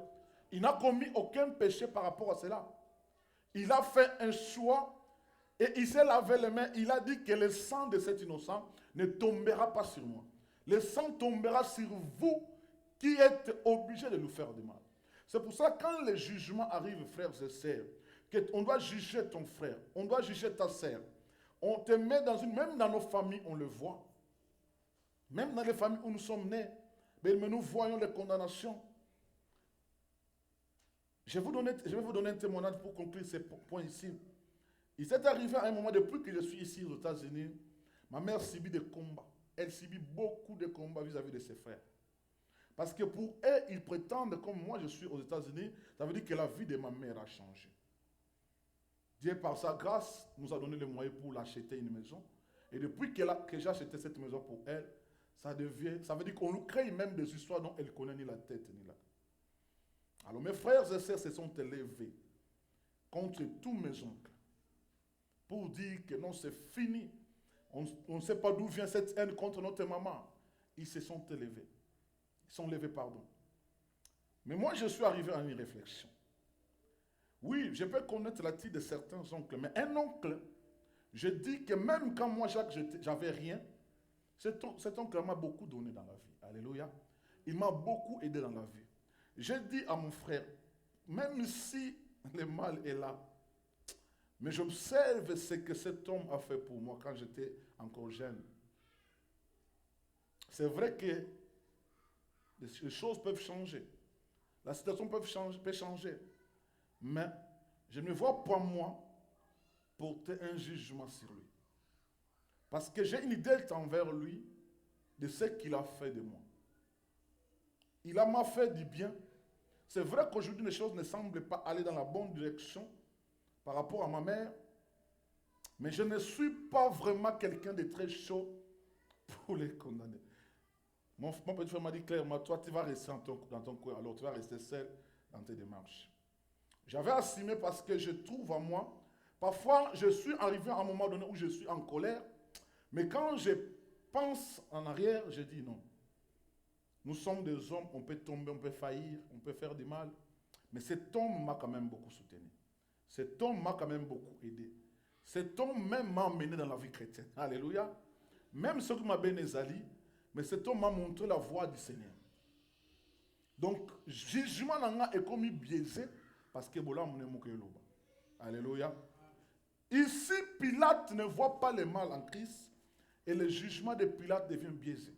Il n'a commis aucun péché par rapport à cela. Il a fait un choix et il s'est lavé les mains. Il a dit que le sang de cet innocent ne tombera pas sur moi. Le sang tombera sur vous qui êtes obligés de nous faire du mal. C'est pour ça que quand le jugement arrive, frères et sœurs, qu'on doit juger ton frère, on doit juger ta sœur, on te met dans une... Même dans nos familles, on le voit. Même dans les familles où nous sommes nés, mais nous voyons les condamnations. Je vais vous donner un témoignage pour conclure ces points ici. Il s'est arrivé à un moment, depuis que je suis ici aux États-Unis, ma mère subit des combats. Elle subit beaucoup de combats vis-à-vis de ses frères. Parce que pour eux, ils prétendent, comme moi je suis aux États-Unis, ça veut dire que la vie de ma mère a changé. Dieu, par sa grâce, nous a donné les moyens pour l'acheter une maison. Et depuis que j'ai acheté cette maison pour elle, ça veut dire qu'on nous crée même des histoires dont elle ne connaît ni la tête ni la queue. Alors mes frères et sœurs se sont élevés contre tous mes oncles pour dire que non, c'est fini. On ne sait pas d'où vient cette haine contre notre maman. Ils se sont élevés. Ils sont levés, pardon. Mais moi, je suis arrivé à une réflexion. Oui, je peux connaître la tête de certains oncles, mais un oncle, je dis que même quand moi, Jacques, j'avais rien, cet oncle m'a beaucoup donné dans la vie. Alléluia. Il m'a beaucoup aidé dans la vie. J'ai dit à mon frère, même si le mal est là, mais j'observe ce que cet homme a fait pour moi quand j'étais encore jeune. C'est vrai que les choses peuvent changer. La situation peut changer. Mais je ne vois pas moi porter un jugement sur lui. Parce que j'ai une idée envers lui de ce qu'il a fait de moi. Il m'a fait du bien. C'est vrai qu'aujourd'hui les choses ne semblent pas aller dans la bonne direction par rapport à ma mère. Mais je ne suis pas vraiment quelqu'un de très chaud pour les condamner. Mon petit frère m'a dit clairement, toi tu vas rester dans ton coin, alors tu vas rester seul dans tes démarches. J'avais assumé parce que je trouve en moi, parfois je suis arrivé à un moment donné où je suis en colère, mais quand je pense en arrière, je dis non. Nous sommes des hommes, on peut tomber, on peut faillir, on peut faire du mal, mais cet homme m'a quand même beaucoup soutenu. Cet homme m'a quand même beaucoup aidé. Cet homme même m'a emmené dans la vie chrétienne. Alléluia. Même ce qui m'a bien Ezali, mais cet homme m'a montré la voie du Seigneur. Donc, jugement est comme biaisé parce que voilà mon émoque loba. Alléluia. Ici, Pilate ne voit pas le mal en Christ et le jugement de Pilate devient biaisé.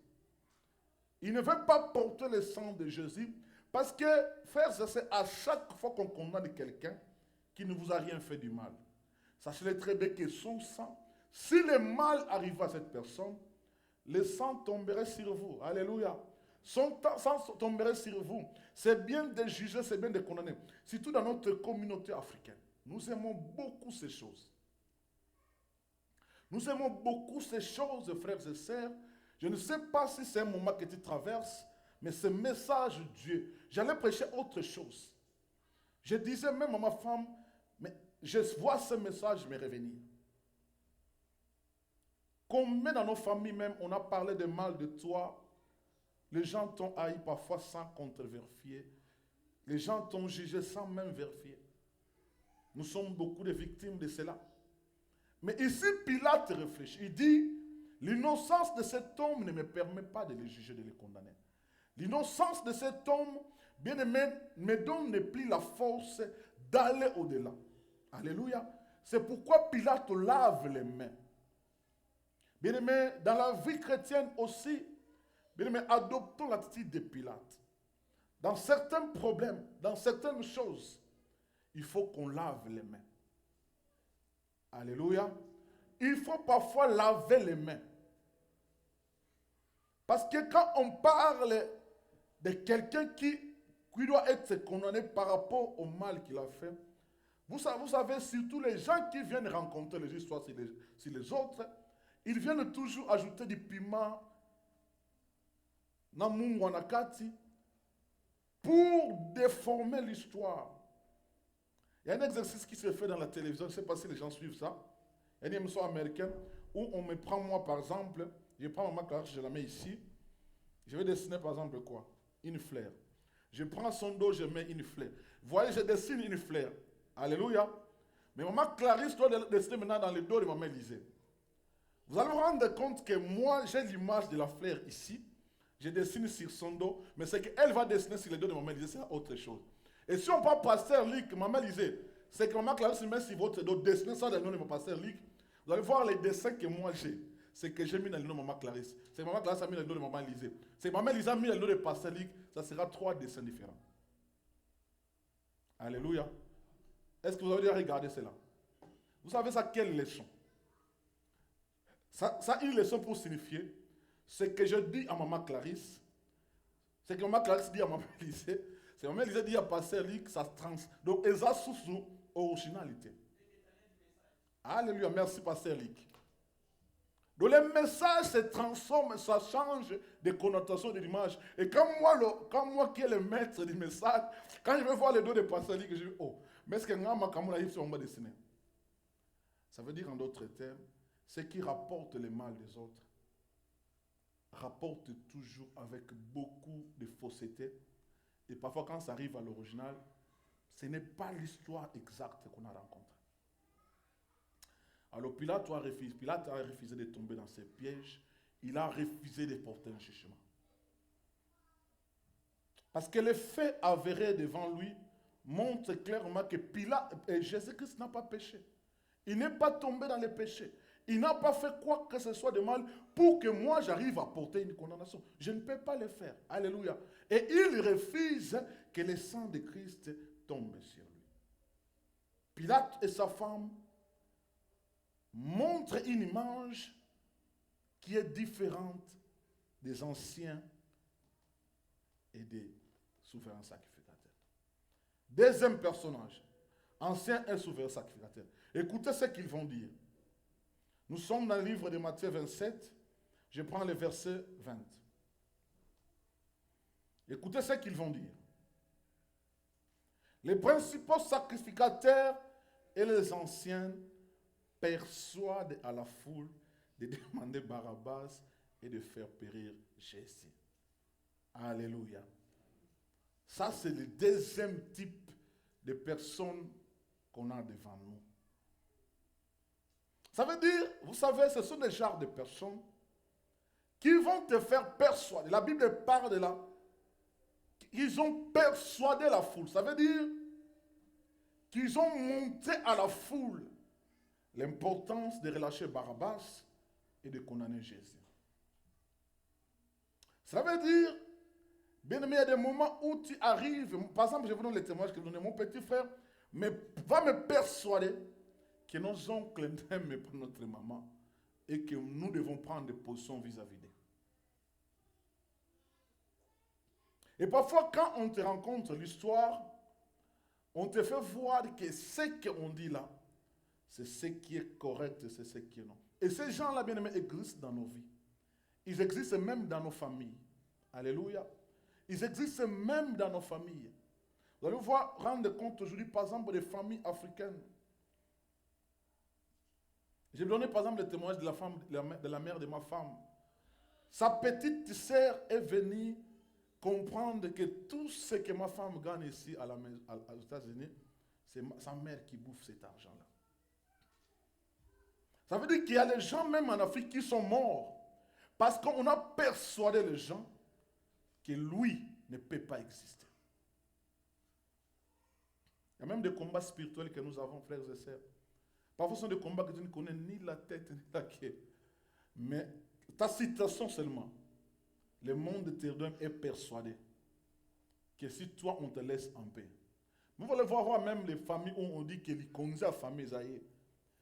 Il ne veut pas porter le sang de Jésus parce que, frères, c'est à chaque fois qu'on condamne quelqu'un qui ne vous a rien fait du mal. Sachez très bien que son sang, si le mal arrive à cette personne, le sang tomberait sur vous. Alléluia. Son sang tomberait sur vous. C'est bien de juger, c'est bien de condamner. Surtout dans notre communauté africaine. Nous aimons beaucoup ces choses. Nous aimons beaucoup ces choses, frères et sœurs. Je ne sais pas si c'est un moment que tu traverses, mais ce message de Dieu, j'allais prêcher autre chose. Je disais même à ma femme, mais je vois ce message me revenir. Combien dans nos familles même, on a parlé de mal de toi. Les gens t'ont haï parfois sans contre-vérifier. Les gens t'ont jugé sans même vérifier. Nous sommes beaucoup de victimes de cela. Mais ici, Pilate réfléchit. Il dit, l'innocence de cet homme ne me permet pas de le juger, de le condamner. L'innocence de cet homme, bien-aimé, me donne plus la force d'aller au-delà. Alléluia. C'est pourquoi Pilate lave les mains. Bien-aimé, dans la vie chrétienne aussi, bien-aimé, adoptons l'attitude de Pilate. Dans certains problèmes, dans certaines choses, il faut qu'on lave les mains. Alléluia. Il faut parfois laver les mains. Parce que quand on parle de quelqu'un qui doit être condamné par rapport au mal qu'il a fait, vous savez, surtout les gens qui viennent rencontrer les histoires sur les autres, ils viennent toujours ajouter du piment dans Mungu Wanakati pour déformer l'histoire. Il y a un exercice qui se fait dans la télévision, je ne sais pas si les gens suivent ça. Il y a une émission américaine où on me prend, moi par exemple, je prends ma carte, je la mets ici. Je vais dessiner par exemple quoi? Une fleur. Je prends son dos, je mets une fleur. Vous voyez, je dessine une fleur. Alléluia. Mais maman Clarisse doit dessiner maintenant dans le dos de maman Élisée. Vous allez vous rendre compte que moi, j'ai l'image de la fleur ici. Je dessine sur son dos. Mais c'est qu'elle va dessiner sur le dos de maman Élisée, c'est autre chose. Et si on parle pasteur Luc, maman Élisée, c'est que maman Clarisse met sur votre dos, dessiner ça dans le nom de mon pasteur Luc. Vous allez voir les dessins que moi j'ai. C'est que j'ai mis dans le nom de maman Clarisse. C'est que maman Clarisse a mis dans le nom de maman Élisée. C'est que maman Élisée a mis dans le nom de pasteur Luc. Ça sera 3 dessins différents. Alléluia. Est-ce que vous avez déjà regardé cela? Vous savez ça quelle leçon? Ça une leçon pour signifier ce que je dis à maman Clarisse. Ce que maman Clarisse dit à maman Élisée. C'est que maman Élisée dit à pasteur Luc. Ça trans. Donc, ils ont sous originalité. Alléluia. Merci pasteur Luc. Donc les messages se transforment, ça change de connotation de l'image. Et quand moi qui est le maître du message, quand je vais voir les dos de pasteur Luc, je dis, oh, mais est-ce que Ngama Kamoula Yves on va dessiner? Ça veut dire en d'autres termes, ce qui rapporte le mal des autres rapporte toujours avec beaucoup de fausseté. Et parfois quand ça arrive à l'original, ce n'est pas l'histoire exacte qu'on a rencontrée. Alors Pilate a refusé de tomber dans ces pièges. Il a refusé de porter un jugement. Parce que les faits avérés devant lui montrent clairement que Pilate et Jésus-Christ n'a pas péché. Il n'est pas tombé dans les péchés. Il n'a pas fait quoi que ce soit de mal pour que moi j'arrive à porter une condamnation. Je ne peux pas le faire. Alléluia. Et il refuse que le sang de Christ tombe sur lui. Pilate et sa femme montrent une image qui est différente des anciens et des souverains sacrificateurs. Deuxième personnage, ancien et souverain sacrificateur. Écoutez ce qu'ils vont dire. Nous sommes dans le livre de Matthieu 27. Je prends le verset 20. Écoutez ce qu'ils vont dire. Les principaux sacrificateurs et les anciens persuadent à la foule de demander Barabbas et de faire périr Jésus. Alléluia. Ça, c'est le deuxième type de personnes qu'on a devant nous. Ça veut dire, vous savez, ce sont des genres de personnes qui vont te faire persuader. La Bible parle de là. Ils ont persuadé la foule. Ça veut dire qu'ils ont monté à la foule l'importance de relâcher Barabbas et de condamner Jésus. Ça veut dire, bien aimé, il y a des moments où tu arrives, par exemple, je vous donne le témoignage que donne mon petit frère, mais va me persuader que nos oncles n'aiment pas notre maman et que nous devons prendre des positions vis-à-vis d'eux. Et parfois, quand on te rencontre l'histoire, on te fait voir que ce qu'on dit là, c'est ce qui est correct et c'est ce qui est non. Et ces gens-là, bien aimés, existent dans nos vies. Ils existent même dans nos familles. Alléluia. Ils existent même dans nos familles. Vous allez voir, rendre compte aujourd'hui, par exemple, des familles africaines. J'ai donné, par exemple, le témoignage de la mère de ma femme. Sa petite sœur est venue comprendre que tout ce que ma femme gagne ici aux États-Unis, c'est sa mère qui bouffe cet argent-là. Ça veut dire qu'il y a des gens même en Afrique qui sont morts parce qu'on a persuadé les gens que lui ne peut pas exister. Il y a même des combats spirituels que nous avons, frères et sœurs. Parfois, ce sont des combats que tu ne connais ni la tête ni la queue. Mais ta situation seulement, le monde terrestre est persuadé que si toi, on te laisse en paix. Vous allez voir même les familles où on dit que les congés à famille, ça y est.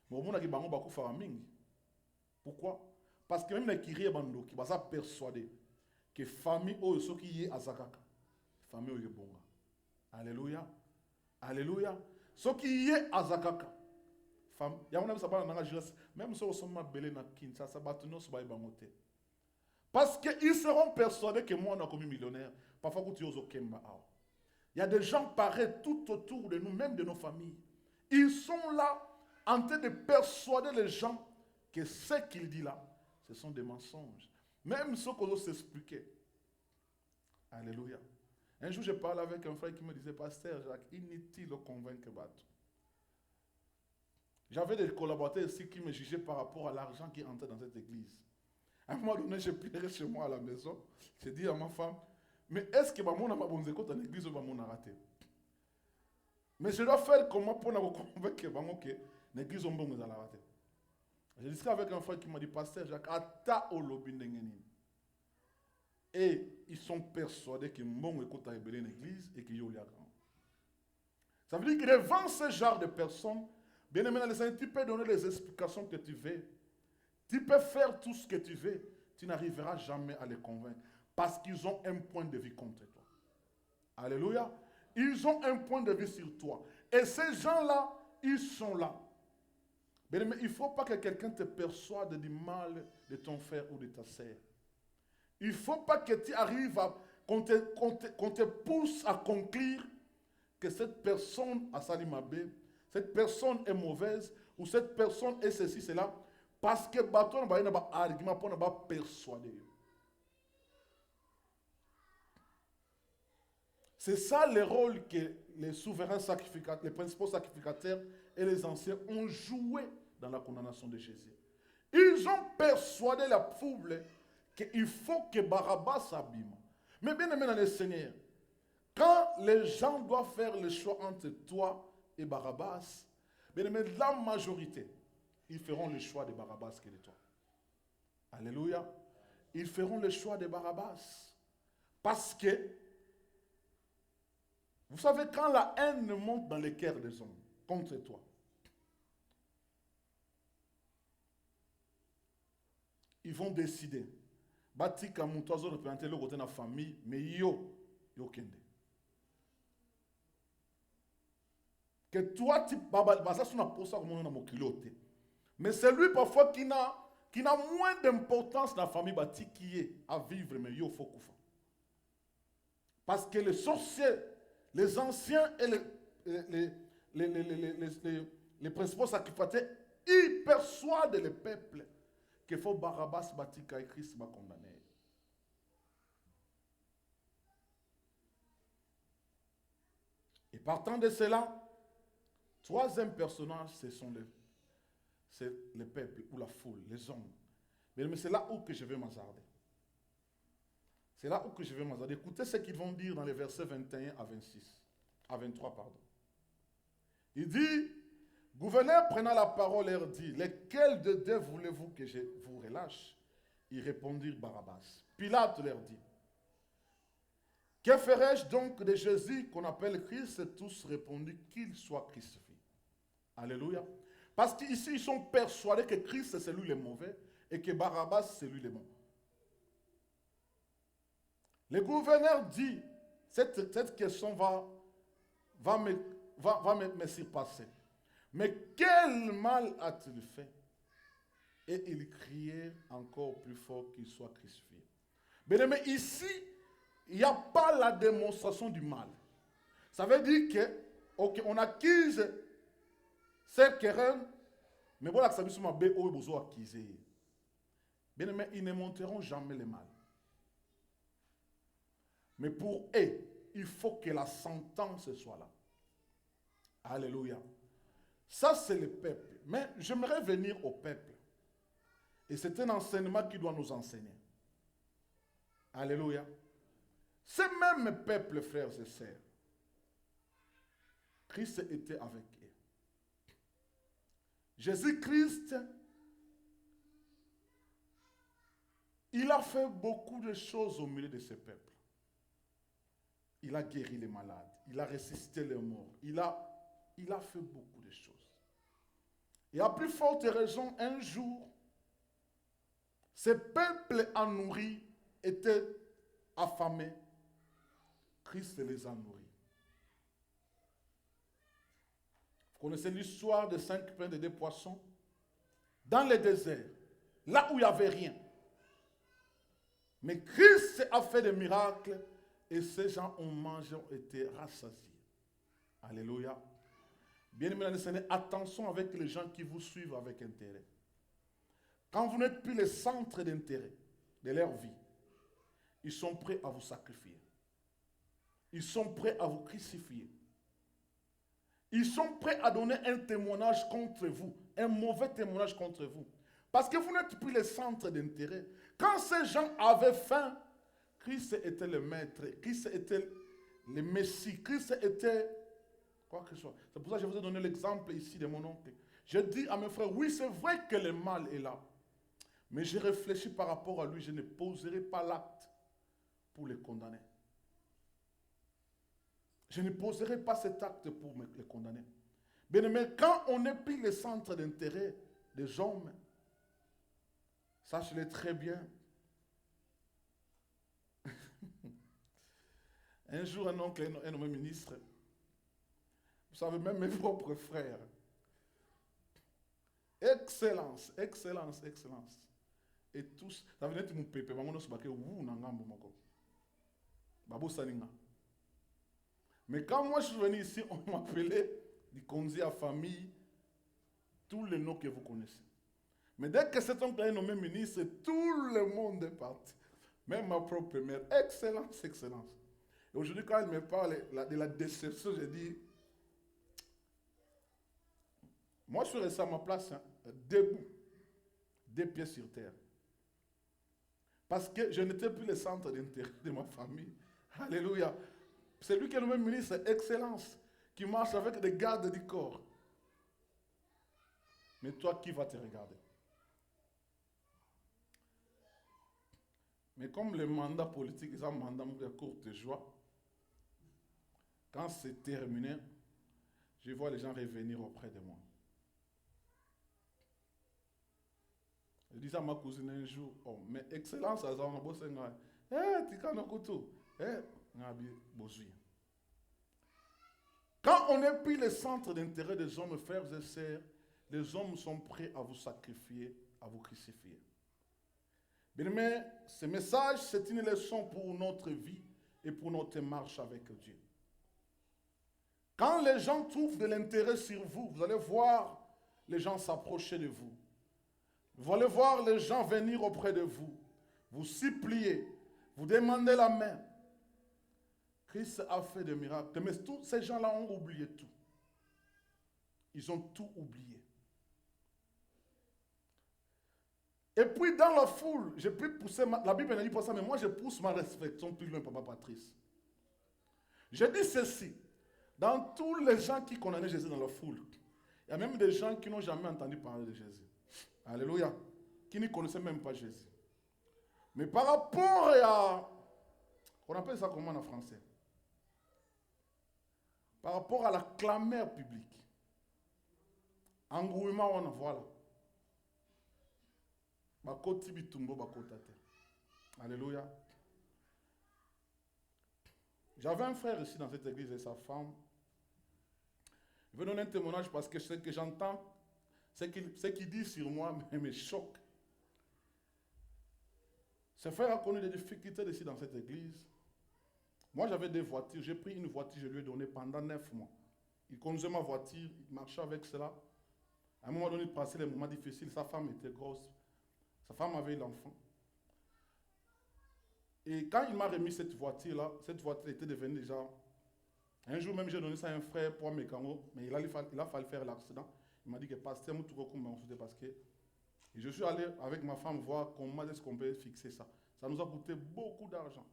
Mais au monde, il y a beaucoup de familles. Pourquoi? Parce que même les Kyrie Bando qui va persuader que famille ou ceux qui est à Zakaka, famille ou bonga. Alléluia. Alléluia. Ceux qui est à Zakaka, femme, il y a un ça parle dans la jeunesse, même ceux qui sont belé na Kinshasa, ça bat nous sur bangote. Parce qu'ils seront persuadés que moi on a commis millionnaire. Parfois quand tu oses au Kemba. Il y a des gens pareils tout autour de nous, même de nos familles. Ils sont là en train de persuader les gens que ce qu'il dit là, ce sont des mensonges. Même ceux qu'on s'expliquer. Alléluia. Un jour, je parlais avec un frère qui me disait, Pasteur Jacques, inutile de convaincre Batou. J'avais des collaborateurs ici qui me jugeaient par rapport à l'argent qui entrait dans cette église. À un moment donné, je pleurais chez moi à la maison. J'ai dit à ma femme, mais est-ce que mon a bon écoute en église ou mon a raté? Mais je dois faire comment pour nous convaincre que l'église est bon à la rater. J'ai discuté avec un frère qui m'a dit, Pasteur Jacques, ata olobi ndengeni. Et ils sont persuadés que mon écoute a ébélé une église et qu'il y a eu grand. Ça veut dire que devant ce genre de personnes, bien aimé dans les années, tu peux donner les explications que tu veux. Tu peux faire tout ce que tu veux. Tu n'arriveras jamais à les convaincre. Parce qu'ils ont un point de vue contre toi. Alléluia. Ils ont un point de vue sur toi. Et ces gens-là, ils sont là. Bien aimé, il ne faut pas que quelqu'un te persuade du mal de ton frère ou de ta sœur. Il ne faut pas que tu arrives à, qu'on te pousse à conclure que cette personne a salimabé, cette personne est mauvaise, ou cette personne est ceci, cela, parce que bateau n'a pas argument pour ne pas persuader. C'est ça le rôle que les souverains sacrificateurs, les principaux sacrificateurs et les anciens ont joué dans la condamnation de Jésus. Ils ont persuadé la foule qu'il faut que Barabbas s'abîme. Mais bien aimé dans le Seigneur, quand les gens doivent faire le choix entre toi et Barabbas, bien aimé, la majorité, ils feront le choix de Barabbas que de toi. Alléluia. Ils feront le choix de Barabbas. Parce que, vous savez, quand la haine monte dans les cœurs des hommes contre toi, ils vont décider. Bati comme toi, vous représentez le côté de la famille, mais yo kende. Que toi, tu vas ça sur pour ça comme on a mon culotte. Mais c'est lui parfois qui n'a moins d'importance dans la famille bati qui est à vivre, mais yo faut koufa. Parce que les sorciers, les anciens et les principaux sacrificateurs, ils persuadent le peuple qu'il faut Barabbas batika et Christ va condamner. Et partant de cela, troisième personnage, ce sont c'est le peuple ou la foule, les hommes. Mais c'est là où que je vais m'hasarder. C'est là où que je vais m'hasarder. Écoutez ce qu'ils vont dire dans les versets 21 à 26, à 23, pardon. Il dit, gouverneur prenant la parole leur dit, lesquels de deux voulez-vous que je vous relâche? Ils répondirent Barabbas. Pilate leur dit, que ferai-je donc de Jésus qu'on appelle Christ? Et tous répondirent qu'il soit crucifié. Alléluia. Parce qu'ici, ils sont persuadés que Christ, c'est lui le mauvais et que Barabbas, c'est lui le bon. Le gouverneur dit, cette question va me surpasser. Mais quel mal a-t-il fait? Et il criait encore plus fort qu'il soit crucifié. Mais ici, il n'y a pas la démonstration du mal. Ça veut dire que, ok, on accuse cette querelle, mais voilà que ça veut dire que ils ont accusé. Mais ils ne montreront jamais le mal. Mais pour eux, il faut que la sentence soit là. Alléluia. Ça, c'est le peuple. Mais j'aimerais venir au peuple. Et c'est un enseignement qui doit nous enseigner. Alléluia. Ce même peuple, frères et sœurs, Christ était avec eux. Jésus-Christ, il a fait beaucoup de choses au milieu de ce peuple. Il a guéri les malades, il a ressuscité les morts, il a fait beaucoup de choses. Et à plus forte raison, un jour, ce peuple en nourri était affamé. Christ les a nourris. Vous connaissez l'histoire de 5 pains et 2 poissons? Dans le désert, là où il n'y avait rien. Mais Christ a fait des miracles et ces gens ont mangé, ont été rassasiés. Alléluia. Bien-aimés dans le Seigneur, attention avec les gens qui vous suivent avec intérêt. Quand vous n'êtes plus le centre d'intérêt de leur vie, ils sont prêts à vous sacrifier. Ils sont prêts à vous crucifier. Ils sont prêts à donner un témoignage contre vous, un mauvais témoignage contre vous. Parce que vous n'êtes plus le centre d'intérêt. Quand ces gens avaient faim, Christ était le maître, Christ était le Messie, Christ était quoi que ce soit. C'est pour ça que je vous ai donné l'exemple ici de mon oncle. Je dis à mes frères, oui, c'est vrai que le mal est là. Mais je réfléchis par rapport à lui, je ne poserai pas l'acte pour le condamner. Je ne poserai pas cet acte pour le condamner. Bien-aimé, quand on n'est plus le centre d'intérêt des hommes, sachez-le très bien. Un jour, un oncle est nommé ministre. Vous savez, même mes propres frères. Excellence, excellence, excellence. Et tous, ça venait de mon pépé, mais quand moi je suis venu ici, on m'appelait du Konzi à famille, tous les noms que vous connaissez. Mais dès que cet oncle est nommé ministre, tout le monde est parti. Même ma propre mère. Excellence, excellence. Et aujourd'hui, quand elle me parle de la déception, je dis, moi je suis resté à ma place, hein, debout, 2 pieds sur terre. Parce que je n'étais plus le centre d'intérêt de ma famille. Alléluia. C'est lui qui est le même ministre, excellence, qui marche avec des gardes du corps. Mais toi, qui va te regarder? Mais comme le mandat politique est un mandat de courte joie, quand c'est terminé, je vois les gens revenir auprès de moi. Je dis à ma cousine un jour, oh, mais excellence, ça a bossé. Tu connais couteau. Quand on n'est plus le centre d'intérêt des hommes, frères et sœurs, les hommes sont prêts à vous sacrifier, à vous crucifier. Bien aimé, ce message, c'est une leçon pour notre vie et pour notre marche avec Dieu. Quand les gens trouvent de l'intérêt sur vous, vous allez voir les gens s'approcher de vous. Vous allez voir les gens venir auprès de vous, vous supplier, vous demander la main. Christ a fait des miracles, mais tous ces gens-là ont oublié tout. Ils ont tout oublié. Et puis dans la foule, j'ai pu pousser, la Bible n'a dit pas ça, mais moi je pousse ma réflexion plus loin, Papa Patrice. Je dis ceci, dans tous les gens qui condamnaient Jésus dans la foule, il y a même des gens qui n'ont jamais entendu parler de Jésus. Alléluia. Qui ne connaissaient même pas Jésus. Mais par rapport à, on appelle ça comment en français? Par rapport à la clameur publique. Engouement, on voilà. Alléluia. J'avais un frère ici dans cette église et sa femme. Je vais donner un témoignage parce que ce que j'entends, ce qu'il dit sur moi me choque. Ce frère a connu des difficultés ici dans cette église. Moi, j'avais des voitures. J'ai pris une voiture, je lui ai donné pendant 9 mois. Il conduisait ma voiture, il marchait avec cela. À un moment donné, il passait les moments difficiles. Sa femme était grosse. Sa femme avait l'enfant. Et quand il m'a remis cette voiture-là, cette voiture était devenue déjà... Un jour même, j'ai donné ça à un frère pour un mécano, mais il a fallu faire l'accident. Il m'a dit que pasteur, parce que... Et je suis allé avec ma femme voir comment est-ce qu'on peut fixer ça. Ça nous a coûté beaucoup d'argent.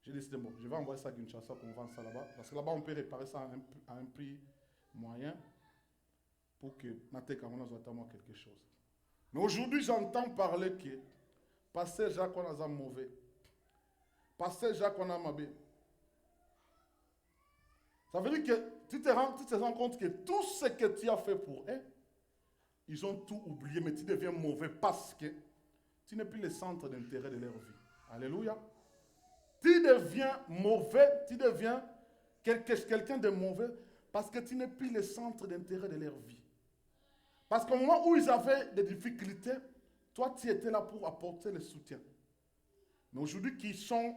J'ai décidé, bon, je vais envoyer ça à Kinshasa, qu'on vende ça là-bas. Parce que là-bas, on peut réparer ça à un prix moyen pour que Maté Kamona soit à moi quelque chose. Mais aujourd'hui, j'entends parler que Pasteur Jacques, on a mauvais. Pasteur Jacques, on a mabé. Ça veut dire que tu te rends compte que tout ce que tu as fait pour eux, ils ont tout oublié, mais tu deviens mauvais parce que tu n'es plus le centre d'intérêt de leur vie. Alléluia. Tu deviens mauvais, tu deviens quelqu'un de mauvais parce que tu n'es plus le centre d'intérêt de leur vie. Parce qu'au moment où ils avaient des difficultés, toi tu étais là pour apporter le soutien. Mais aujourd'hui qu'ils ont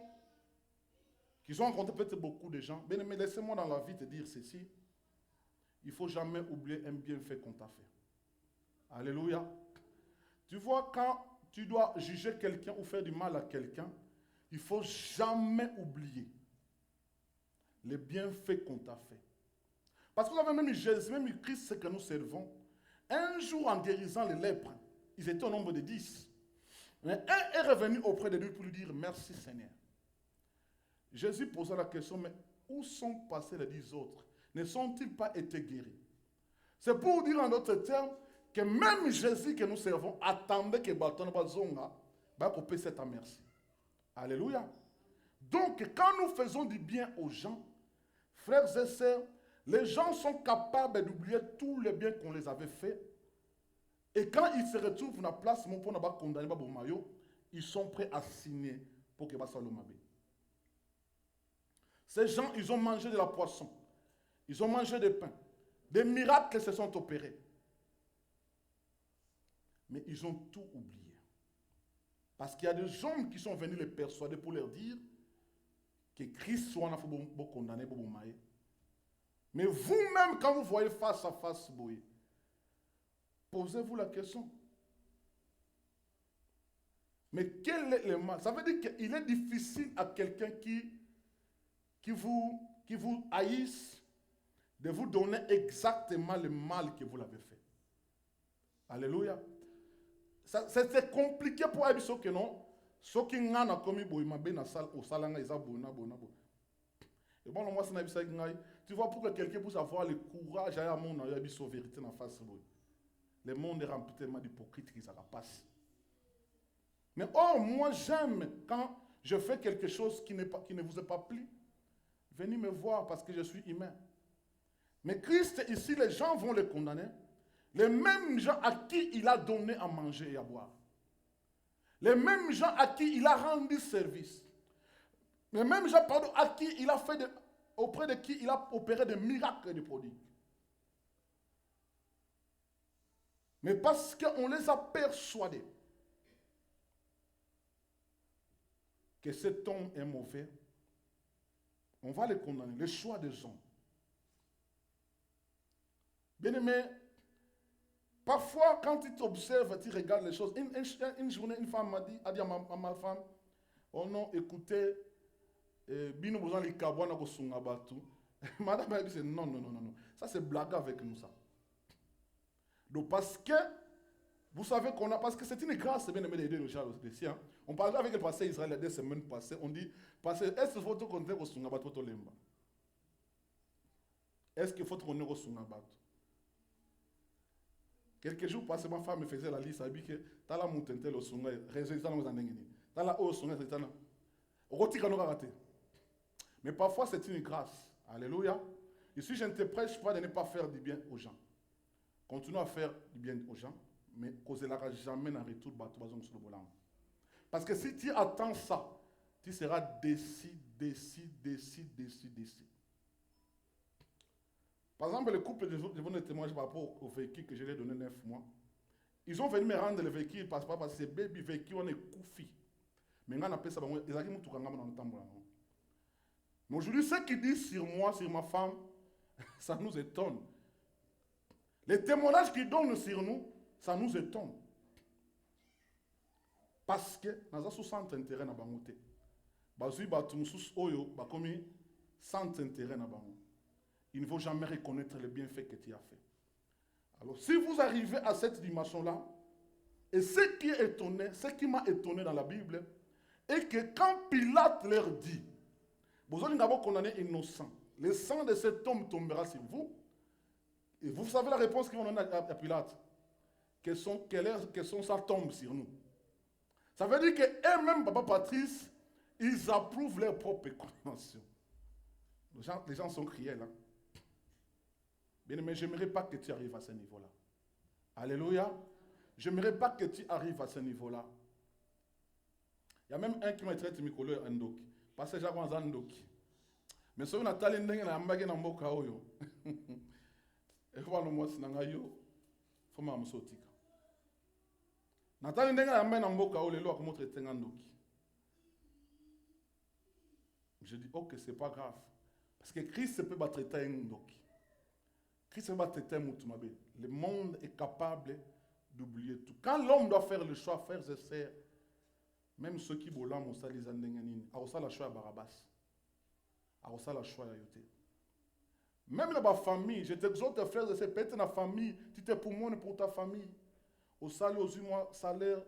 rencontré peut-être beaucoup de gens, mais laissez-moi dans la vie te dire ceci, il ne faut jamais oublier un bienfait qu'on t'a fait. Alléluia. Tu vois, quand tu dois juger quelqu'un ou faire du mal à quelqu'un, il ne faut jamais oublier les bienfaits qu'on t'a fait. Parce que vous avez même Jésus, même Christ que nous servons, un jour en guérissant les lèpres, ils étaient au nombre de 10. Mais un est revenu auprès de lui pour lui dire merci Seigneur. Jésus posa la question, mais où sont passés les 10 autres? Ne sont-ils pas été guéris? C'est pour dire en d'autres termes que même Jésus que nous servons attendait que Baton Bazonga va couper cette merci. Alléluia. Donc, quand nous faisons du bien aux gens, frères et sœurs, les gens sont capables d'oublier tout le bien qu'on les avait fait. Et quand ils se retrouvent dans la place, ils sont prêts à signer pour que ça le mabe. Ces gens, ils ont mangé de la poisson. Ils ont mangé des pains. Des miracles se sont opérés. Mais ils ont tout oublié. Parce qu'il y a des hommes qui sont venus les persuader pour leur dire que Christ soit condamné pour vous. Mais vous-même, quand vous voyez face à face, posez-vous la question. Mais quel est le mal? Ça veut dire qu'il est difficile à quelqu'un qui vous haïsse de vous donner exactement le mal que vous l'avez fait. Alléluia. C'est compliqué pour eux que non. Ceux qui n'ont commis au salanga ils ont et bon moi c'est tu vois pour que quelqu'un puisse avoir le courage à mon la vérité en face le monde est rempli tellement d'hypocrites qui ça passe. Mais moi j'aime quand je fais quelque chose qui ne vous est pas plu. Venez me voir parce que je suis humain. Mais Christ ici les gens vont le condamner. Les mêmes gens à qui il a donné à manger et à boire. Les mêmes gens à qui il a rendu service. Les mêmes gens à qui il a fait auprès de qui il a opéré des miracles et des prodiges. Mais parce qu'on les a persuadés que cet homme est mauvais, on va les condamner. Le choix des hommes. Bien aimé, parfois, quand tu t'observes, tu regardes les choses. Une journée, une femme m'a dit à ma femme, oh non, écoutez, bino besoin les kabwana ko sunga batu. Madame a dit non. Ça c'est blague avec nous ça. Donc parce que vous savez qu'on a, parce que c'est une grâce bien aimé d'aider les gens aussi. On parlait avec le pasteur Israël 2 semaines passées. On dit, pasteur, est-ce qu'il faut te compter ko sunga batu to lemba? Est-ce qu'il faut te connaître ko sunga batu? Quelques jours passés, ma femme me faisait la liste, elle dit que t'as la montante le sunga, résultat nous en déngini. T'as la haut sunga, c'est un rotika no raté. Mais parfois c'est une grâce. Alléluia. Ici je ne te prêche pas de ne pas faire du bien aux gens. Continue à faire du bien aux gens, mais causera jamais en retour bateau sur le volant. Parce que si tu attends ça, tu seras déçu. Par exemple, le couple, je vous témoigne par rapport au véhicule que je lui ai donné 9 mois. Ils ont venu me rendre le véhicule parce que c'est baby véhicule, on est koufi. Mais on appelle ça, ils ont dit que mais aujourd'hui, ce qu'ils disent sur moi, sur ma femme, ça nous étonne. Les témoignages qu'ils donnent sur nous, ça nous étonne. Parce que nous avons 60 intérêts dans le côté. Sans intérêt dans le il ne faut jamais reconnaître le bienfait que tu as fait. Alors, si vous arrivez à cette dimension-là, et ce qui m'a étonné dans la Bible, est que quand Pilate leur dit, Vous allez d'abord condamner innocent. Le sang de cet homme tombera sur vous. Et vous savez la réponse qu'ils vont donner à Pilate. Que son sang tombe sur nous. Ça veut dire qu'eux-mêmes, Papa Patrice, ils approuvent leur propre condamnation. Les gens sont cruels. Hein? Bien, mais je n'aimerais pas que tu arrives à ce niveau-là. Alléluia. Je n'aimerais pas que tu arrives à ce niveau-là. Il y a même un qui m'a traité de Mikolo Ndoki. Parce que j'ai un Ndoki. Mais si on a talent d'engue na ambage na mboka oyo. Et voilà moi sinanga yo. Faut ma musotika. Na talent d'engue na ambage na mboka oyo lelo akomo traiter Ndoki. Je dis ok, c'est pas grave. Parce que Christ peut pas traiter un Ndoki. Christ peut pas traiter un Mutumabe. Le monde est capable d'oublier tout. Quand l'homme doit faire le choix, frères et sœurs, même ceux qui bolam au salis andenganini, a aussi la choix à Barabbas. A aussi la choix à Yoté. Même dans ma famille, je t'exhorte frères et sœurs, peut-être dans la famille, tu t'es pour moi et pour ta famille. Au salaire, aux yeux, moi, salaire,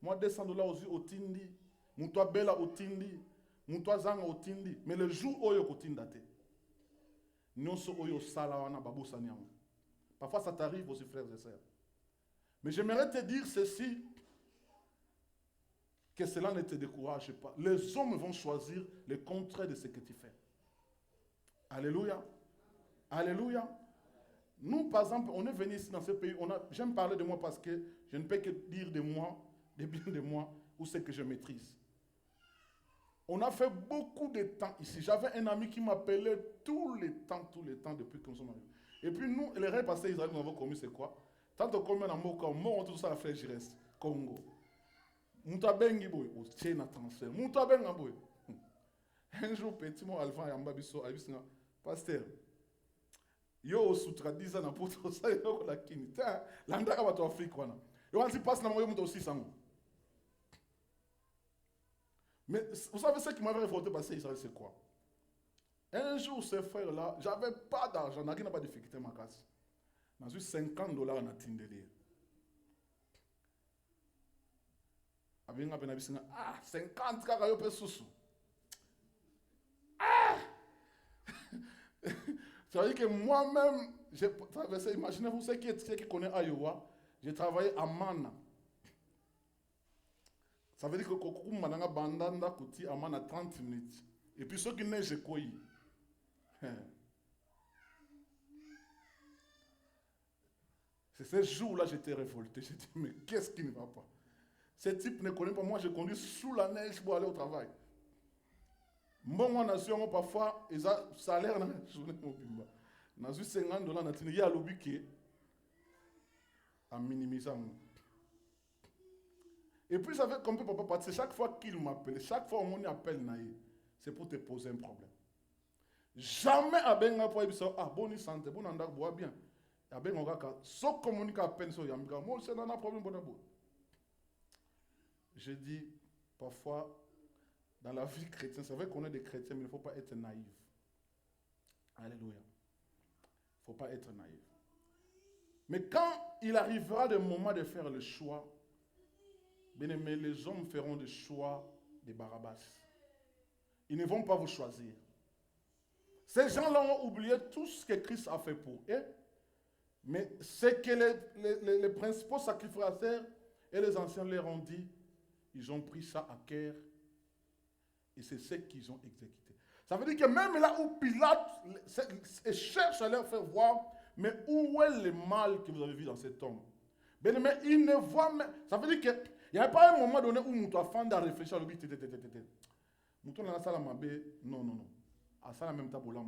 moi $200 aux yeux, au tindi, mon toi bella au tindi, mon toi zang au tindi. Mais le jour où il y a un nous sommes au salawana babu sanyam. Parfois ça t'arrive aussi, frères et sœurs. Mais j'aimerais te dire ceci, que cela ne te décourage pas. Les hommes vont choisir le contraire de ce que tu fais. Alléluia. Alléluia. Nous, par exemple, on est venu ici dans ce pays, j'aime parler de moi parce que je ne peux que dire de moi, de bien de moi, ou ce que je maîtrise. On a fait beaucoup de temps ici. J'avais un ami qui m'appelait tout le temps, depuis que nous sommes arrivés. Et puis nous, les rêves passés, Israël, nous avons commis, c'est quoi? Tant que comme on mort, on tout ça, la flèche reste. Congo. Moutabengi boy, au tchèna transfert. Moutabenga boy. Un jour, petit mot, Alpha Yamba Bisso, Abisna, pasteur. Yo, soutra 10 ans, na poto, ça, yo, la kini. Tiens, l'andaka va toi Afrique, wana. Yo, on s'y passe, na moyo, aussi, ça. Mais vous savez ce qui m'avait révolté passer Israël, c'est quoi? Un jour, ces frères-là, j'avais pas d'argent, n'a pas de difficulté ma casse. J'ai eu $50 à Tindeli. Ah, 50 car yo pe sousou. Ah! Ça veut dire que moi-même, j'ai traversé, imaginez-vous ceux qui connaissent Iowa, j'ai travaillé à Mana. Ça veut dire que Kokou Mananga Bandanda Kouti à Mana 30 minutes. Et puis ceux qui neigent quoi? C'est ce jour-là j'étais révolté. J'ai dit, mais qu'est-ce qui ne va pas? Ce type ne connaît pas. Moi, je conduis sous la neige pour aller au travail. Bon, moi, nation, parfois, ils ont salaire dans la journée. Dans $50, il y a l'objet qui est à minimiser. Et puis, ça fait comme papa partir. Chaque fois qu'il m'appelle, chaque fois qu'on m'appelle, c'est pour te poser un problème. Jamais à Benga pour dire, ah, bonne santé, bon, on boit bien. À Benga, sauf communiquer à peine sur Yamga, moi, c'est un problème, bon, bon. Je dis, parfois, dans la vie chrétienne, c'est vrai qu'on est des chrétiens, mais il ne faut pas être naïf. Alléluia. Il ne faut pas être naïf. Mais quand il arrivera le moment de faire le choix, bien aimé, les hommes feront le choix de Barabbas. Ils ne vont pas vous choisir. Ces gens-là ont oublié tout ce que Christ a fait pour eux, mais c'est que les principaux sacrificateurs et les anciens leur ont dit, ils ont pris ça à cœur et c'est ce qu'ils ont exécuté. Ça veut dire que même là où Pilate cherche à leur faire voir, mais où est le mal que vous avez vu dans cet homme? Mais il ne voit même. Ça veut dire qu'il n'y a pas un moment donné où Moutou a fait à réfléchir à l'objet. Moutou n'a pas non. À ça, la même table là,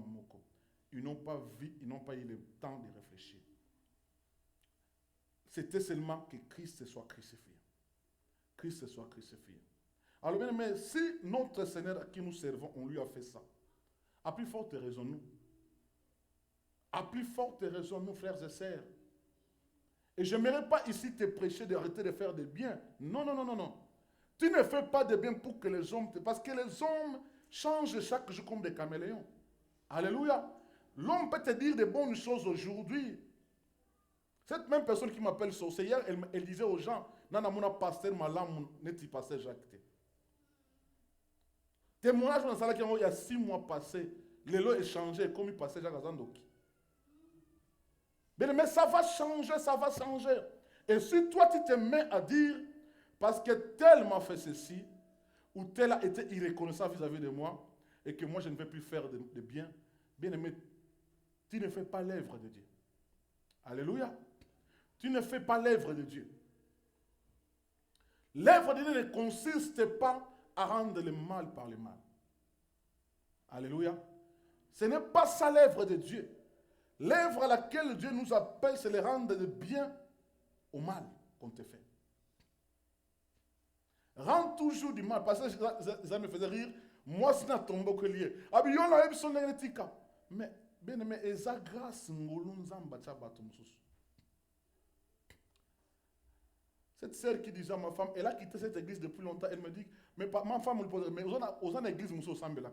ils n'ont pas vu, ils n'ont pas eu le temps de réfléchir. C'était seulement que Christ soit crucifié. Christ soit crucifié. Alors bien, mais si notre Seigneur à qui nous servons, on lui a fait ça, à plus forte raison nous. À plus forte raison nous, frères et sœurs. Et je n'aimerais pas ici te prêcher d'arrêter de faire des biens. Non. Tu ne fais pas de bien pour que les hommes parce que les hommes changent chaque jour comme des caméléons. Alléluia. L'homme peut te dire de bonnes choses aujourd'hui. Cette même personne qui m'appelle sorcière, elle disait aux gens, Nana mona pasteur malam neti pasteur Jacques. Témoignage dans la salle il y a 6 mois passés. L'élo est changé comme il passait Jacques Azandoki. Mais ça va changer, ça va changer. Et si toi tu te mets à dire, parce que tel m'a fait ceci, ou tel a été irreconnaissant vis-à-vis de moi, et que moi je ne vais plus faire de bien, bien aimé, tu ne fais pas l'œuvre de Dieu. Alléluia. Tu ne fais pas l'œuvre de Dieu. L'œuvre de Dieu ne consiste pas à rendre le mal par le mal. Alléluia. Ce n'est pas ça l'œuvre de Dieu. L'œuvre à laquelle Dieu nous appelle, c'est de rendre le bien au mal qu'on te fait. Rends toujours du mal. Parce que ça me faisait rire. Moi, c'est un tombeau que lié. Mais, bien aimé, eza grâce ngolunzamba tchabatumsus. Cette sœur qui disait à ma femme, elle a quitté cette église depuis longtemps, elle me dit, mais ma femme me pose, mais aux en église, nous sommes là.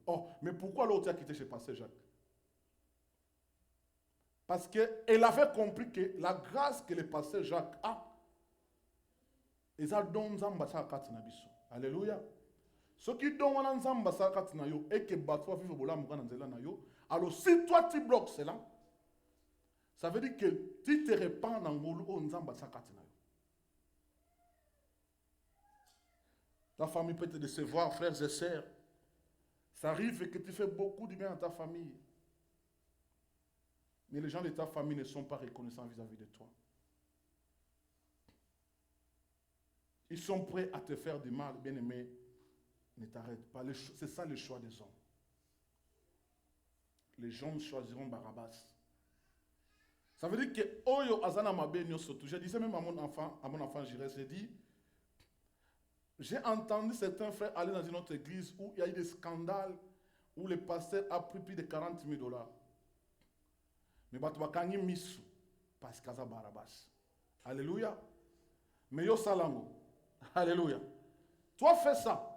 Oh, mais pourquoi l'autre a quitté chez Pasteur Jacques? Parce qu'elle avait compris que la grâce que le Pasteur Jacques a, alléluia. Ce qui donne un zamba sakati yo et que batwa vivre bola mukana nzela na yo. Alors si toi tu bloques cela, ça veut dire que tu te répands dans ngolu o nzamba sakati na yo. Ta famille peut te décevoir, frères et sœurs. Ça arrive que tu fais beaucoup de bien à ta famille. Mais les gens de ta famille ne sont pas reconnaissants vis-à-vis de toi. Ils sont prêts à te faire du mal, bien aimé. Ne t'arrête pas. C'est ça le choix des hommes. Les gens choisiront Barabbas. Ça veut dire que Oyo Azana Mabe Nyosotu. Je disais même à mon enfant Jirès, j'ai dit, j'ai entendu certains frères aller dans une autre église où il y a eu des scandales, où le pasteur a pris plus de 40 000 $. Mais Batouakani Misu, parce qu'il y a Barabbas. Alléluia. Mais yo Salango. Alléluia. Toi fais ça.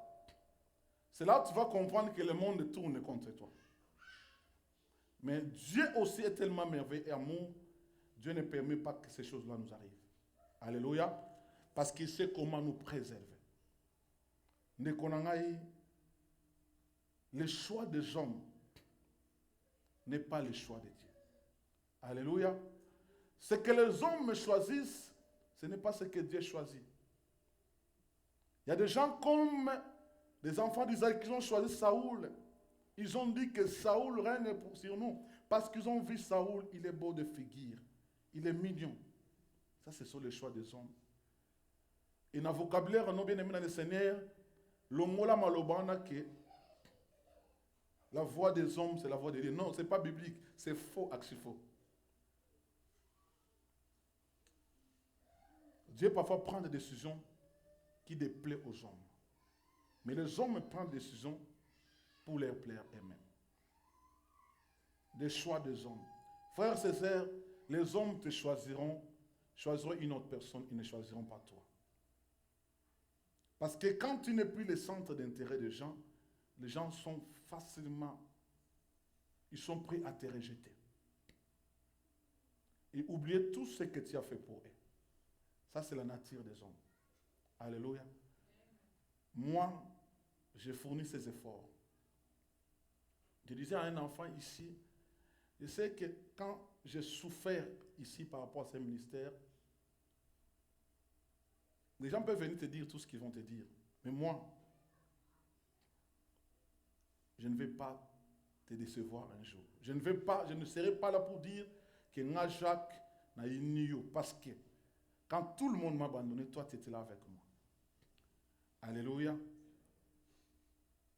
C'est là que tu vas comprendre que le monde tourne contre toi. Mais Dieu aussi est tellement merveilleux et amour, Dieu ne permet pas que ces choses-là nous arrivent. Alléluia. Parce qu'il sait comment nous préserver. Le choix des hommes n'est pas le choix de Dieu. Alléluia. Ce que les hommes choisissent, ce n'est pas ce que Dieu choisit. Il y a des gens comme des enfants d'Israël qui ont choisi Saoul. Ils ont dit que Saoul règne sur nous. Parce qu'ils ont vu Saoul, il est beau de figure. Il est mignon. Ça, ce sont les choix des hommes. Et dans le vocabulaire, non bien aimé dans le Seigneur, l'ongola malobana que la voix des hommes, c'est la voix de Dieu. Non, ce n'est pas biblique. C'est faux, faux. Dieu parfois prend des décisions qui déplaisent aux hommes. Mais les hommes prennent des décisions pour leur plaire eux-mêmes. Des choix des hommes. Frères et sœurs, les hommes te choisiront une autre personne, ils ne choisiront pas toi. Parce que quand tu n'es plus le centre d'intérêt des gens, les gens sont facilement, ils sont prêts à te rejeter. Et oublier tout ce que tu as fait pour eux. Ça, c'est la nature des hommes. Alléluia. Moi, j'ai fourni ces efforts. Je disais à un enfant ici, je sais que quand j'ai souffert ici par rapport à ce ministère, les gens peuvent venir te dire tout ce qu'ils vont te dire. Mais moi, je ne vais pas te décevoir un jour. Je ne serai pas là pour dire que moi, Jacques, n'a eu parce que quand tout le monde m'a abandonné, toi, tu étais là avec moi. Alléluia.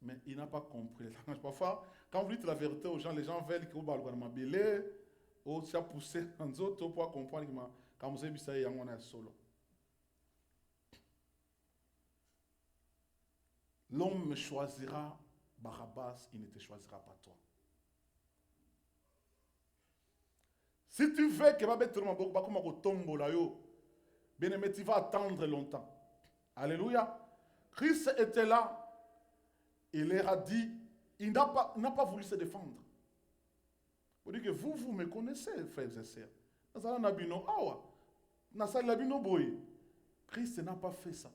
Mais il n'a pas compris. Parfois, quand vous dites la vérité aux gens, les gens veulent que vous parlez de ou ça poussé en autres pour comprendre que quand vous avez vu ça, il y a un solo. L'homme me choisira Barabbas, il ne te choisira pas toi. Si tu veux que bien aimé, tu vas attendre longtemps. Alléluia. Christ était là. Il leur a dit, il n'a pas voulu se défendre. Vous dites que vous me connaissez, frères et sœurs. Christ n'a pas fait ça.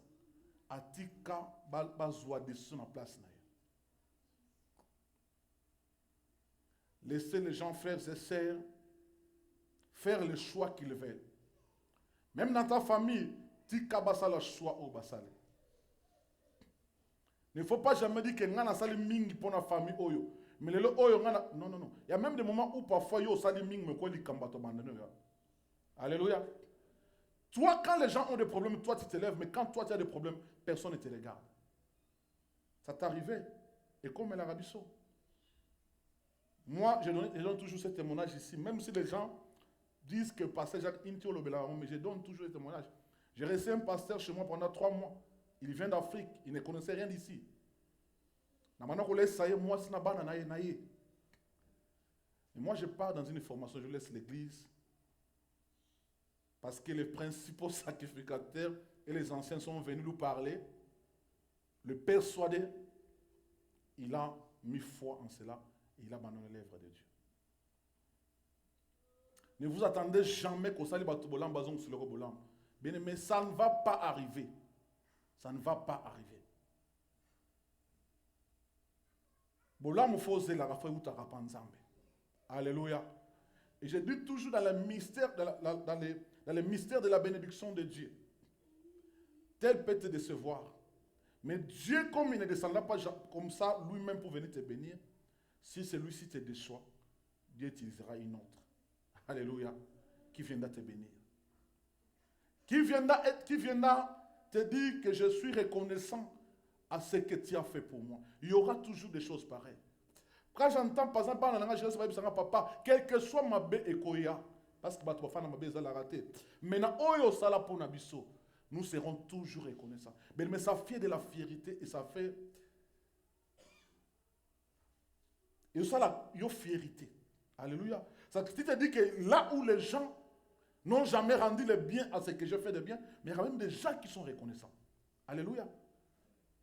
Atika bazwa décision en place. Laissez les gens, frères et sœurs, faire le choix qu'ils veulent. Même dans ta famille, tika basala choix au basale. Il ne faut pas jamais dire que ngana sali mingi pour la famille oyo. Mais le oyo ngana non non non. Il y a même des moments où parfois yo sali mingi me quoi li kambato bandano. Alléluia. Toi, quand les gens ont des problèmes, toi tu te lèves, mais quand toi tu as des problèmes, personne ne te regarde. Ça t'est arrivé. Et comme elle a rabisso. Moi, je donne toujours ce témoignage ici, même si les gens disent que pasteur Jacques Intio Lobela, mais je donne toujours ce témoignage. J'ai resté un pasteur chez moi pendant 3 mois. Il vient d'Afrique, il ne connaissait rien d'ici. Et moi, je pars dans une formation, je laisse l'église. Parce que les principaux sacrificateurs et les anciens sont venus nous parler, le persuader. Il a mis foi en cela et il a abandonné l'œuvre de Dieu. Ne vous attendez jamais qu'au salut Batubolam Bazong sur le Robolam. Mais ça ne va pas arriver. Ça ne va pas arriver. Bolam Fose la Rafa Utara Panzambe. Alléluia. Et je dis toujours dans le mystère dans les mystères de la bénédiction de Dieu. Tel peut te décevoir. Mais Dieu, comme il ne descendra pas comme ça, lui-même pour venir te bénir, si celui-ci te déçoit, Dieu utilisera une autre. Alléluia. Qui viendra te bénir. Qui viendra te dire que je suis reconnaissant à ce que tu as fait pour moi. Il y aura toujours des choses pareilles. Quand j'entends par exemple, papa, quel que soit ma bé et koya, parce que ma bé la raté. Maintenant, oyo sala pour nabiso, nous serons toujours reconnaissants. Mais ça fait de la fierté et ça fait. Et ça la fierté. Alléluia. Ça te dit que là où les gens n'ont jamais rendu le bien à ce que je fais de bien, mais il y a même des gens qui sont reconnaissants. Alléluia.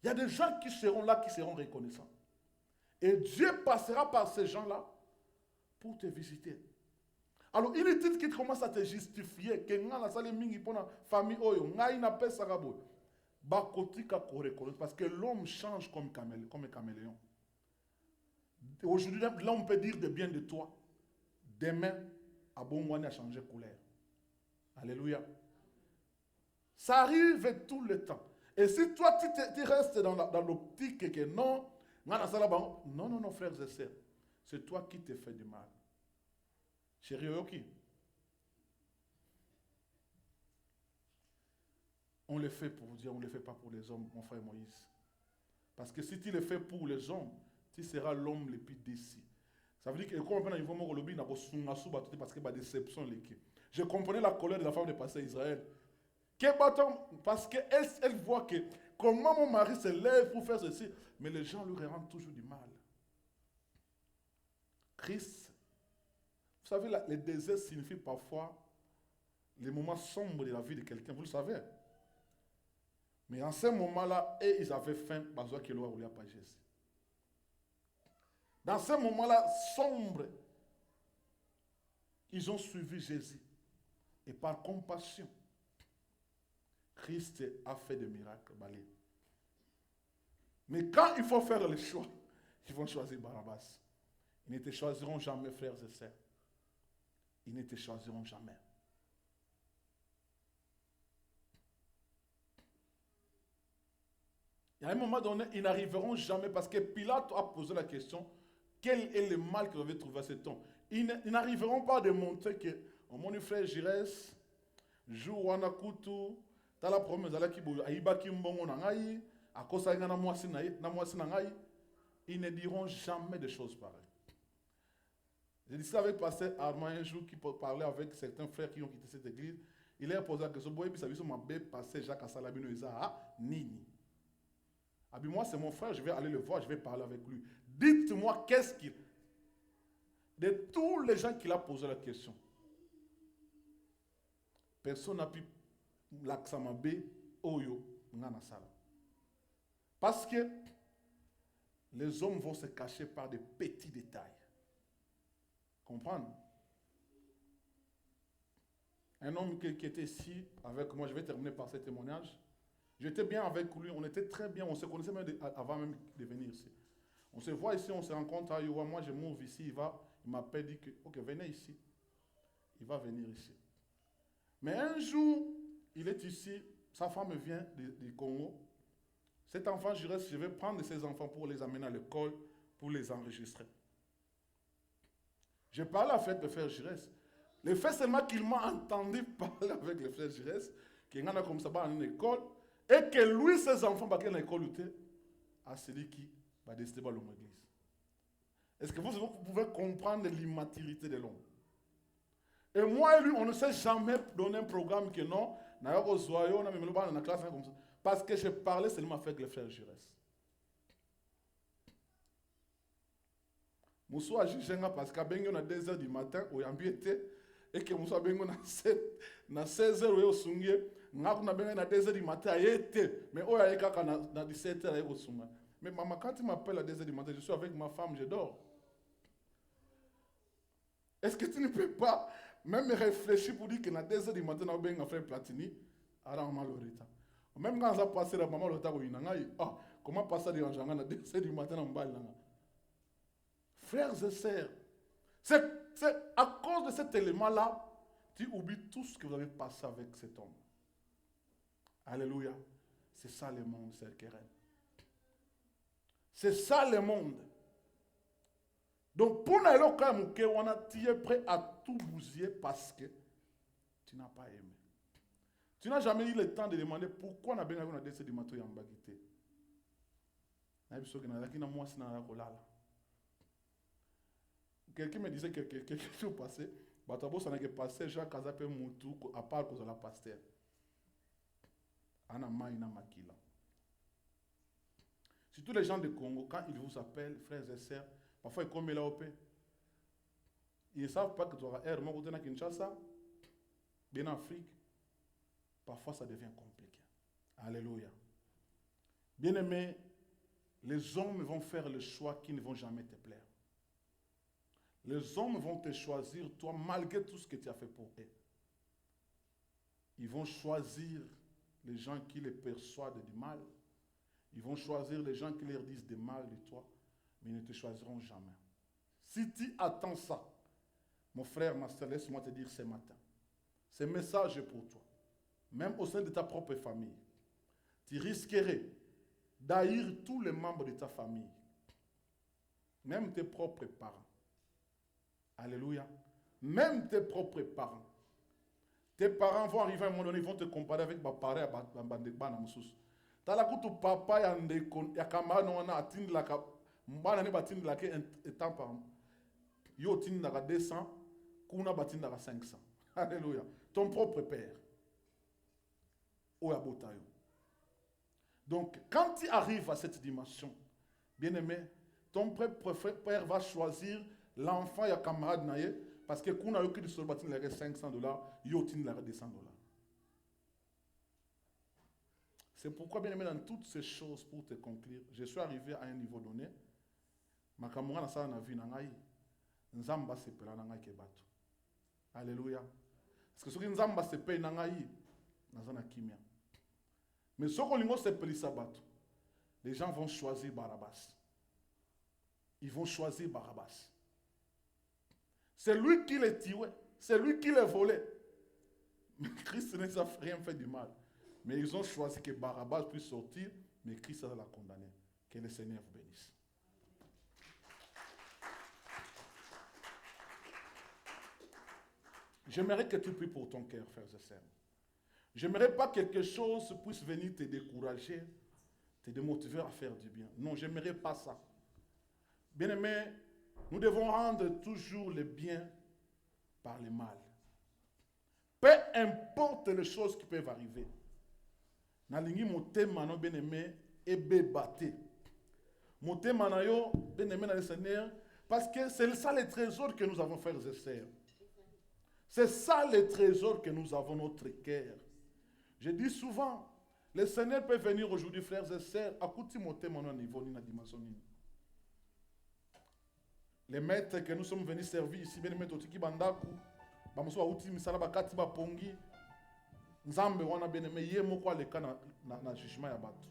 Il y a des gens qui seront là, qui seront reconnaissants. Et Dieu passera par ces gens-là pour te visiter. Alors, il est dit qu'il commence à te justifier que la famille parce que l'homme change comme un caméléon. Aujourd'hui, là, on peut dire de bien de toi. Demain, Abongwani a changé de couleur. Alléluia. Ça arrive tout le temps. Et si toi, tu restes dans l'optique que non, non, frères et sœurs, c'est toi qui te fais du mal. Chérie Oyoki, on le fait pour Dieu, on ne le fait pas pour les hommes, mon frère Moïse. Parce que si tu le fais pour les hommes, tu seras l'homme le plus déçu. Ça veut dire que quand on a parce que la déception l'équipe. Je comprenais la colère de la femme de pasteur Israël. Parce qu'elle voit que comment mon mari se lève pour faire ceci, mais les gens lui rendent toujours du mal. Christ, vous savez, le désert signifie parfois les moments sombres de la vie de quelqu'un, vous le savez. Mais en ce moment-là, ils avaient faim, parce qu'ils n'ont pas Jésus. Dans ce moment-là sombre, ils ont suivi Jésus. Et par compassion, Christ a fait des miracles. Mais quand il faut faire le choix, ils vont choisir Barabbas. Ils ne te choisiront jamais, frères et sœurs. Ils ne te choisiront jamais. Et à un moment donné, ils n'arriveront jamais parce que Pilate a posé la question, quel est le mal qu'ils avaient trouvé à cet homme? Ils n'arriveront pas à démontrer que, oh, mon frère Jires, jour Wanakutu, t'as la promesse à qui aïbaki mbongo nangai, à cause de na mwasi nangai, ils ne diront jamais des choses pareilles. J'ai dit ça avec pasteur Armand un jour qui parlait avec certains frères qui ont quitté cette église. Il a posé la question, boy, puis ça veut dire ma bête pasteur Jacques Assalabino Isa Nini. Ah bien moi c'est mon frère, je vais aller le voir, je vais parler avec lui. Dites-moi qu'est-ce qu'il. De tous les gens qui l'ont posé la question, personne n'a pu l'accamaber Oyo Nanasala. Parce que les hommes vont se cacher par des petits détails. Comprendre? un homme qui était ici avec moi. Je vais terminer par ce témoignage. J'étais bien avec lui, on était très bien, on se connaissait même avant même de venir ici. On se voit ici, on se rencontre à Yowa, moi je m'ouvre ici, il m'appelle, dit que, ok, venez ici. Il va venir ici. Mais un jour, il est ici, sa femme vient du Congo. Cet enfant, je vais prendre ses enfants pour les amener à l'école, pour les enregistrer. Je parle avec le frère Giresse. Le fait seulement qu'il m'a entendu parler avec le frère Giresse, qu'il y en a comme ça dans une école, et que lui, ses enfants, dans l'école, à celui qui va décider dans l'église. Est-ce que vous pouvez comprendre l'immaturité de l'homme? Et moi et lui, on ne s'est jamais donné un programme que non, parce que je parlais seulement avec le frère Giresse. Moussou a jugé parce qu'à 2h du matin, au Yambiete, et que Moussou a bengo na 16h au Sungie, n'a pas bengo na 2h du matin, mais au Yaka na 17h au Sungie. Mais maman, quand il m'appelle à 2h du matin, je suis avec ma femme, je dors. Est-ce que tu ne peux pas même réfléchir pour dire que na 2h du matin, on a bengo frère Platini, alors on a le retard. Même quand ça passe, la maman le retard, comment passer de Anjanga na 2h du matin, on va frères et sœurs, c'est à cause de cet élément-là, tu oublies tout ce que vous avez passé avec cet homme. Alléluia. C'est ça le monde, c'est Keren. C'est ça le monde. Donc, pour nous, tu es prêt à tout bousiller parce que tu n'as pas aimé. Tu n'as jamais eu le temps de demander pourquoi on a besoin de ce dimanche en bagité. Quelqu'un me disait que quelque chose passé, Batabo s'en est passé, Jacques Kazapé Moutou, à part cause de la pasteur. Anna Maïna Makila. Surtout les gens de Congo, quand ils vous appellent, frères et sœurs, parfois ils comment là au paix. Ils ne savent pas que tu auras air, moi, côté Kinshasa, bien en Afrique, parfois ça devient compliqué. Alléluia. Bien-aimés, les hommes vont faire le choix qui ne vont jamais te plaire. Les hommes vont te choisir, toi, malgré tout ce que tu as fait pour eux. Ils vont choisir les gens qui les persuadent du mal. Ils vont choisir les gens qui leur disent du mal de toi, mais ils ne te choisiront jamais. Si tu attends ça, mon frère, ma soeur, laisse-moi te dire ce matin, ce message est pour toi. Même au sein de ta propre famille, tu risquerais d'haïr tous les membres de ta famille, même tes propres parents. Alléluia. Même tes propres parents. Tes parents vont arriver à un moment donné, ils vont te comparer avec ma parent à T'as la coupe papa ya camarade non a atteint la cap. Mbana ne batin la ke étant par. Yo tin la 200, kuna batin la 500. Alléluia. Ton propre père. Oyabotayo. Donc quand tu arrives à cette dimension, bien-aimé, ton propre père va choisir l'enfant ya camarade naye parce que kuna yo ki sur batin la $500, yo tin la $200. C'est pourquoi, bien aimé, dans toutes ces choses, pour te conclure, je suis arrivé à un niveau donné. Ma camarade na na vie na ngai, nzamba sepela na ngai ke bato. Alléluia. Parce que ce qui nzamba sepela na ngai, nazana kimia. Mais ce qu'on lingo sepelisa bato, les gens vont choisir Barabbas. Ils vont choisir Barabbas. C'est lui qui les tué, c'est lui qui les volé. Mais Christ ne a rien fait du mal. Mais ils ont choisi que Barabbas puisse sortir, mais Christ l'a condamné. Que le Seigneur vous bénisse. J'aimerais que tu pries pour ton cœur, frères et sœurs. J'aimerais pas que quelque chose puisse venir te décourager, te démotiver à faire du bien. Non, j'aimerais pas ça. Bien-aimés, nous devons rendre toujours le bien par le mal. Peu importe les choses qui peuvent arriver. Nalingi motema no bien-aimé ebe baté. Motema na yo bien-aimé dans le Seigneur parce que c'est ça le trésor que nous avons, frères et sœurs. C'est ça le trésor que nous avons, notre cœur. Je dis souvent, le Seigneur peut venir aujourd'hui, frères et sœurs, à côté motema no niveau ni na dimension ni. Les maîtres que nous sommes venus servir ici, bien-aimé Totiki Bandaku, bamoso bauti misala bakati bapongi nzambe wana bene me ye moko aleka na jugement ya bato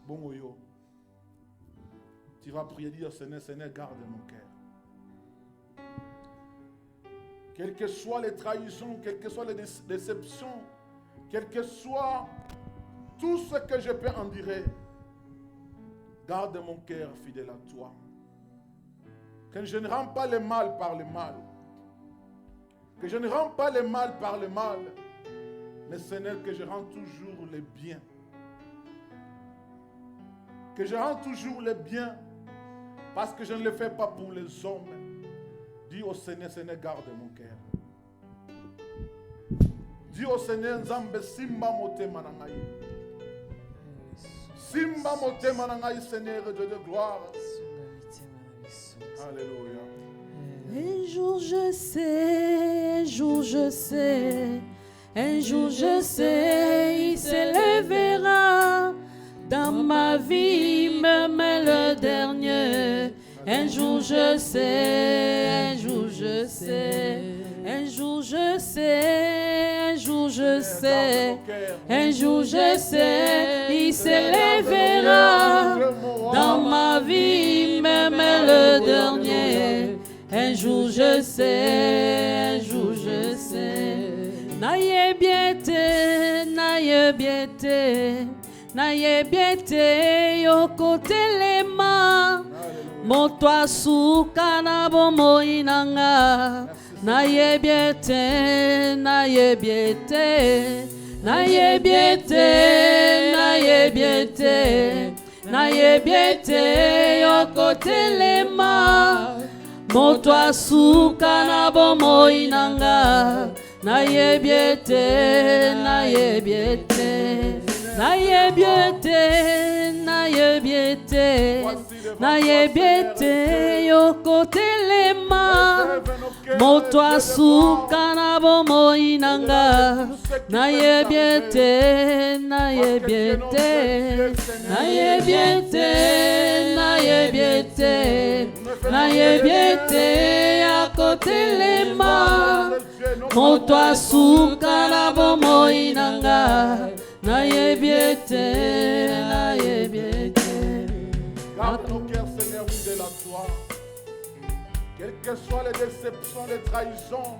bongo yo tu vas prier dire Seigneur garde mon cœur, quelles que soient les trahisons, quelles que soient les déceptions, quel que soit tout ce que je peux endurer, garde mon cœur fidèle à toi, que je ne rends pas le mal par le mal, que je ne rends pas le mal par le mal, mais Seigneur, que je rends toujours le bien. Que je rends toujours le bien, parce que je ne le fais pas pour les hommes. Dis au Seigneur, Seigneur, garde mon cœur. Dis au Seigneur, Nzambe simba motema na ngai. Simba motema na ngai, Seigneur, Dieu de gloire. Alléluia. Un jour je sais, un jour je sais, un jour je sais, il s'élèvera dans ma vie, même le dernier. Un jour je sais, un jour je sais, un jour je sais, un jour je sais, un jour je sais, il s'élèvera dans ma vie, même le dernier. Un jour je sais, un jour je sais. Naye biete, naye biete, naye biete, yoko telema. Moto suka na bomo inanga. Naye biete, naye biete, naye biete, naye biete, naye biete, yoko telema. Moto suka na bomo inanga. Naye biete, naye biete, naye biete, naye biete, naye biete, yoko telema. Moto asuka na bomo inanga. Naye biete, naye biete, naye biete, naye biete, naye biete, yoko telema. Moto asuka na bomo inanga. Naye biete, naye biete. Garde nos cœurs, Seigneur, fidèles à toi. Quelles que soient les déceptions, les trahisons,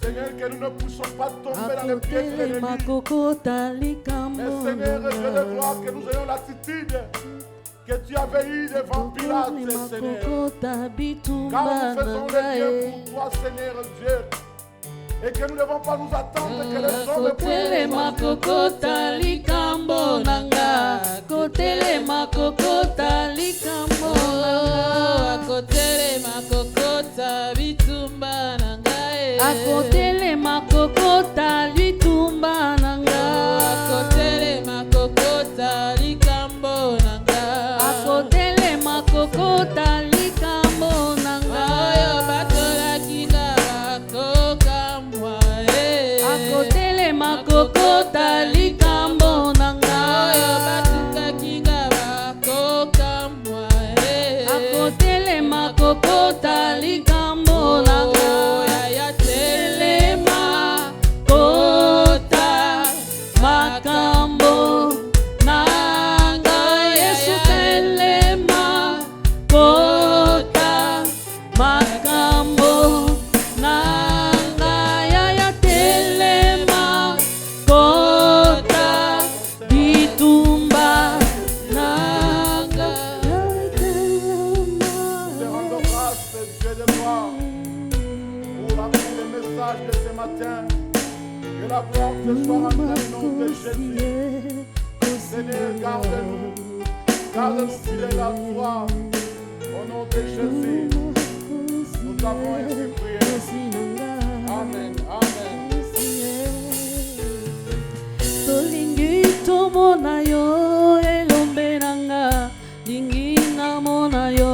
Seigneur, que nous ne puissions pas tomber dans les pieds de l'ennemi. Mais Seigneur, Dieu de gloire, que nous ayons l'attitude que tu avais eu devant Pilate, Seigneur. Car nous faisons le bien pour toi, Seigneur Dieu. Et que nous ne devons pas nous attendre que les hommes Kotele makokota likambo nanga. Kotele makokota likambo nanga. Kotele makokota bitumba nanga. Akotele makokota litumba nanga. Kotele makokota likambo nanga. Akotele makokota likambo nanga. Oyo batola kinga bakoka mwa. Akotele makokota likambo nanga. Oyo batuka kinga bakoka mwa. Akotele makokota likambo nanga. Yaya telema Kota makambo nanga. Yesu telema kota makambo nanga. Yaya telema kota bitumba nanga. te rendons grâce, Dieu de gloire, pour le message de ce matin. Que la gloire te soit rendue dans le nom de Jésus. Seigneur, garde-nous fidèles à toi. Au nom de Jésus, nous avons ainsi prié. Amen, amen. Tolingi tomona yo elombe nanga. Lingi namona yo.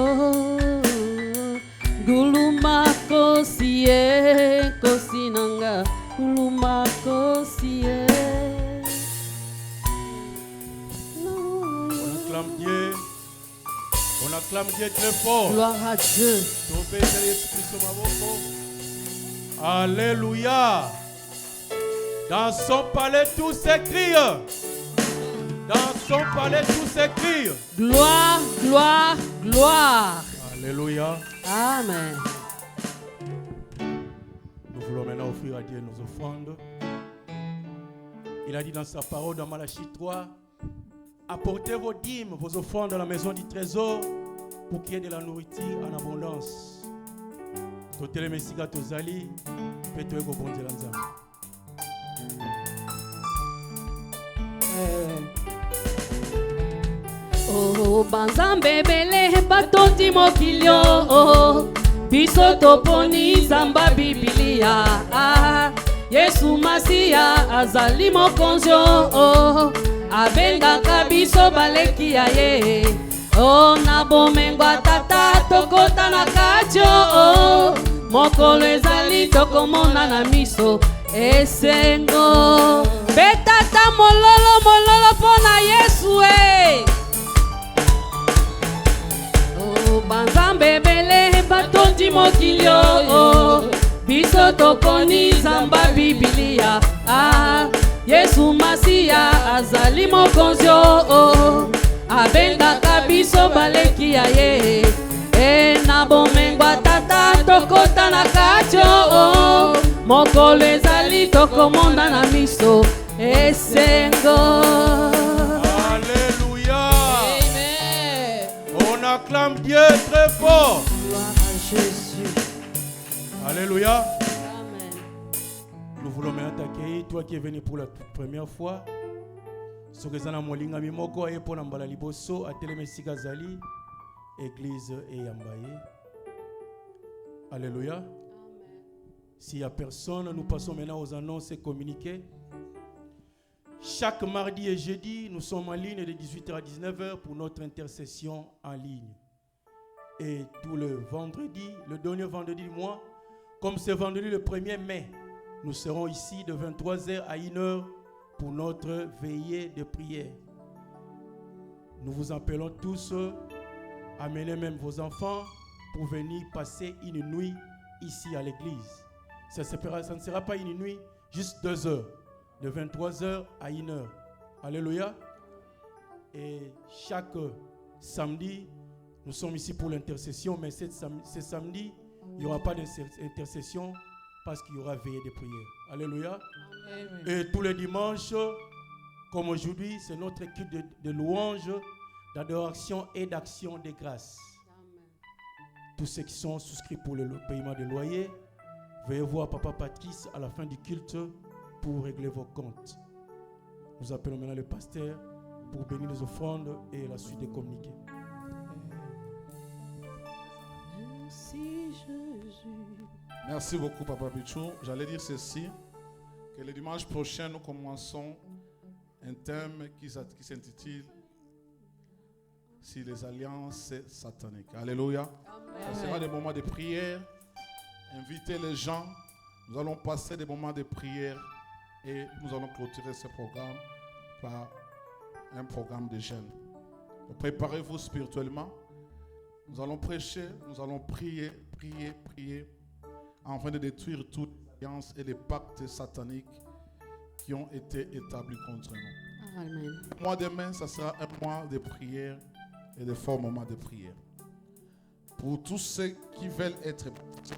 Guluma kosie kosi nanga. Guluma kosie. On acclame Dieu très fort. Gloire à Dieu. Ton Père Jésus-Christ, ma voix. Alléluia. Dans son palais, tout s'écrie. Dans son palais, tout s'écrie. Gloire, gloire, gloire. Alléluia. Amen. Nous voulons maintenant offrir à Dieu nos offrandes. Il a dit dans sa parole dans Malachie 3, apportez vos dîmes, vos offrandes dans la maison du trésor pour qu'il y ait de la nourriture en abondance. Totele mesika tozali, petwe go bonzela nzambe. Oh, banzambe bele batondi mokilio, oh, biso toponi zamba Biblia. Ah, Yesu Masia azali mokonzio, oh, abengaka biso baleki ya ye. Oh, na bomengwa tata tokota na kacho, oh, mokolo ezali tokomona na miso esengo. Betata mololo mololo pona Yesu e. Oh, banzambe bele batondi mokilio, oh, biso toponi zamba Biblia. Ah, Yesu Masia azali mokonzio, oh, abengaka biso baleki ya ye. E na bomengwa tata tokota na kacho, oh, mokolo ezali tokomona na miso esengo. Alléluia. Amen. On acclame Dieu très fort. Gloire à Jésus. Alléluia. Amen. Nous voulons maintenant t'accueillir, toi qui es venu pour la toute première fois. Sokezana molinga mimoko et pour nambala liboso à Telemesika Zali, Église et Yambaye. Alléluia. Amen. S'il n'y a personne, nous passons maintenant aux annonces et communiqués. Chaque mardi et jeudi, nous sommes en ligne de 18h à 19h pour notre intercession en ligne. Et tout le vendredi, le dernier vendredi du mois, comme c'est vendredi le 1er mai, nous serons ici de 23h à 1h pour notre veillée de prière. Nous vous appelons tous à amener même vos enfants pour venir passer une nuit ici à l'église. Ça ne sera pas une nuit, juste 2 heures, de 23h à 1h. Alléluia. Et chaque samedi, nous sommes ici pour l'intercession, mais ce samedi, il n'y aura pas d'intercession parce qu'il y aura veillée de prière. Alléluia. Amen. Et tous les dimanches, comme aujourd'hui, c'est notre culte de louange, d'adoration et d'action de grâce. Tous ceux qui sont souscrits pour le paiement de loyer, veuillez voir Papa Patrice à la fin du culte pour régler vos comptes. Nous appelons maintenant le pasteur pour bénir les offrandes et la suite des communiqués. Merci Jésus. Merci beaucoup, Papa Pichou. J'allais dire ceci, que le dimanche prochain, nous commençons un thème qui s'intitule « Si les alliances sataniques ». Alléluia. Ça sera des moments de prière. Invitez les gens. Nous allons passer des moments de prière et nous allons clôturer ce programme par un programme de jeûne. Préparez-vous spirituellement. Nous allons prêcher, nous allons prier, afin de détruire toutes les alliances et les pactes sataniques qui ont été établis contre nous. Amen. Le mois de mai, ça sera un mois de prière et de forts moments de prière. Pour tous ceux qui veulent être baptisés,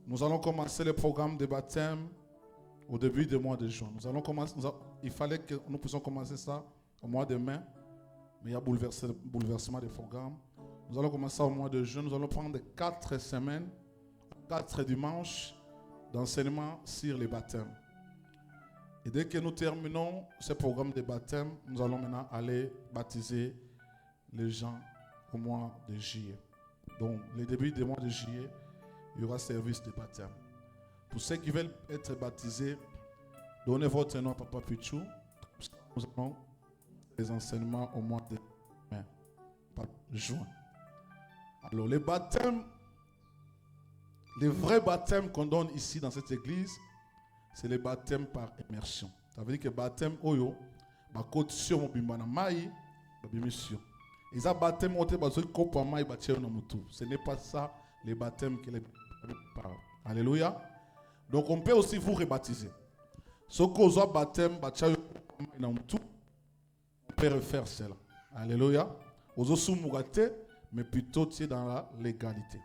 nous allons commencer le programme de baptême au début du mois de juin. Il fallait que nous puissions commencer ça au mois de mai, mais il y a bouleversement des programmes. Nous allons commencer au mois de juin. Nous allons prendre 4 semaines, 4 dimanches d'enseignement sur les baptêmes. Et dès que nous terminons ce programme de baptême, nous allons maintenant aller baptiser les gens au mois de juillet. Donc, le début du mois de juillet, il y aura service de baptême. Pour ceux qui veulent être baptisés, donnez votre nom à Papa Pichou. Nous avons les enseignements au mois de mai, juin. Alors, les baptêmes, les vrais baptêmes qu'on donne ici dans cette église, c'est le baptême par immersion. Ça veut dire que le baptême, ce n'est pas ça le baptême que les Alléluia. Donc on peut aussi vous rebaptiser. Ce qu'on a baptême, on peut refaire cela. Alléluia. Aux osous mougate, mais plutôt dans la légalité.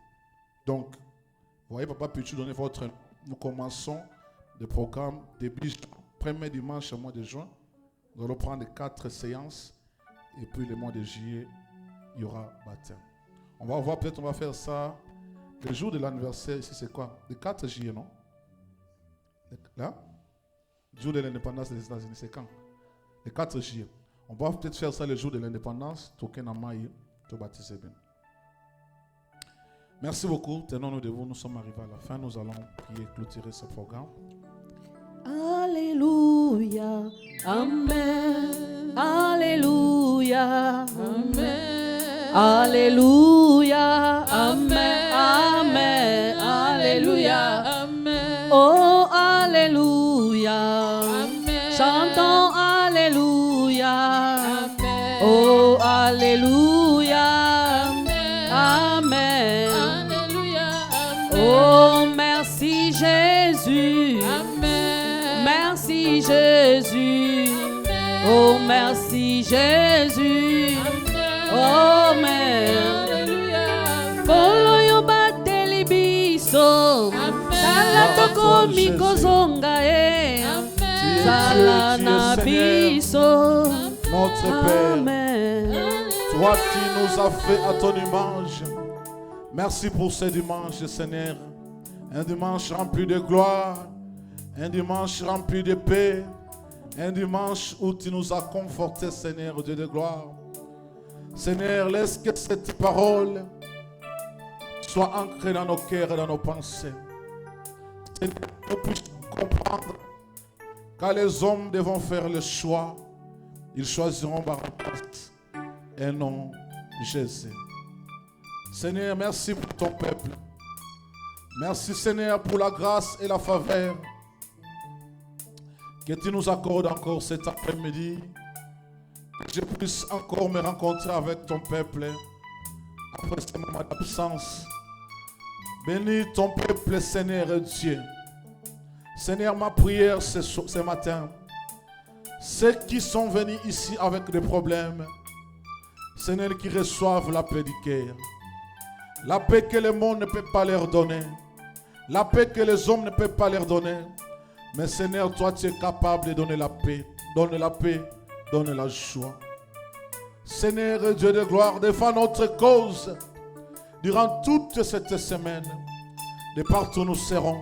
Donc, vous voyez, Papa, puis-tu donner votre. Nous commençons le programme début premier dimanche au mois de juin. Nous allons prendre 4 séances. Et puis le mois de juillet, il y aura baptême. On va voir, peut-être on va faire ça. Le jour de l'anniversaire, ici, c'est quoi? Le 4 juillet, non? Là? Le jour de l'indépendance des États-Unis, c'est quand? Le 4 juillet. On va peut-être faire ça le jour de l'indépendance. Baptiser bien. Merci beaucoup. Tenons-nous debout. Nous sommes arrivés à la fin. Nous allons prier et clôturer ce programme. Alléluia. Amen. Alléluia. Amen. Alléluia. Amen. Amen. Alléluia. Amen. Oh, Alléluia. Amen. Chantons Alléluia. Amen. Oh, Alléluia. Amen. Alléluia. Amen. Oh, merci Jésus. Amen. Merci Jésus. Amen. Oh, merci Jésus. Amen. Amen. Alléluia. Bolo yo bateli biso. Sala toko mikozonga e. Sala na biso. Notre Père, toi qui nous as fait à ton image, merci pour ce dimanche, Seigneur. Un dimanche rempli de gloire, un dimanche rempli de paix, un dimanche où tu nous as confortés, Seigneur, Dieu de gloire. Seigneur, laisse que cette parole soit ancrée dans nos cœurs et dans nos pensées. Seigneur, nous puissions comprendre quand les hommes devront faire le choix, ils choisiront Barabbas et non Jésus. Seigneur, merci pour ton peuple. Merci, Seigneur, pour la grâce et la faveur que tu nous accordes encore cet après-midi. Que je puisse encore me rencontrer avec ton peuple après ce moment d'absence. Bénis ton peuple, Seigneur et Dieu. Seigneur, ma prière ce matin, ceux qui sont venus ici avec des problèmes, Seigneur, qui reçoivent la paix du cœur. La paix que le monde ne peut pas leur donner. La paix que les hommes ne peuvent pas leur donner. Mais Seigneur, toi, tu es capable de donner la paix. Donne la paix, donne la joie. Seigneur, Dieu de gloire, défends notre cause durant toute cette semaine. De partout nous serons.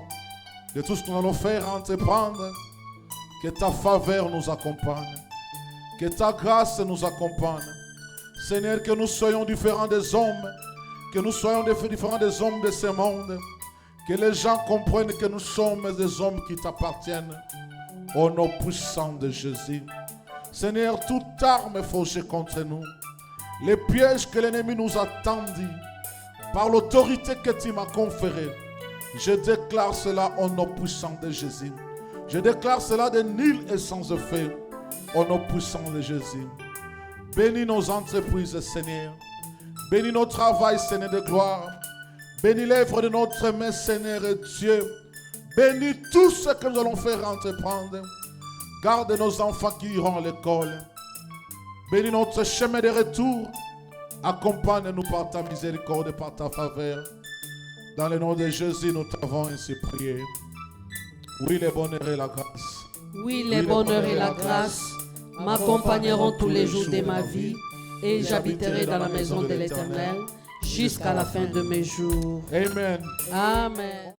De tout ce que nous allons faire, entreprendre. Que ta faveur nous accompagne. Que ta grâce nous accompagne. Seigneur, que nous soyons différents des hommes. Que nous soyons différents des hommes de ce monde. Que les gens comprennent que nous sommes des hommes qui t'appartiennent. Au nom puissant de Jésus. Seigneur, toute arme fauchée contre nous. Les pièges que l'ennemi nous a tendus. Par l'autorité que tu m'as conférée. Je déclare cela au nom puissant de Jésus. Je déclare cela de nul et sans effet. Au nom puissant de Jésus. Bénis nos entreprises, Seigneur. Bénis nos travail, Seigneur de gloire. Bénis l'œuvre de notre main, Seigneur et Dieu. Bénis tout ce que nous allons faire entreprendre. Garde nos enfants qui iront à l'école. Bénis notre chemin de retour. Accompagne-nous par ta miséricorde et par ta faveur. Dans le nom de Jésus, nous t'avons ainsi prié. Oui, le bonheur et la grâce. Oui, le bonheur et la grâce m'accompagneront tous les jours de ma vie et j'habiterai dans la maison de l'Éternel jusqu'à la fin de mes jours. Amen. Amen.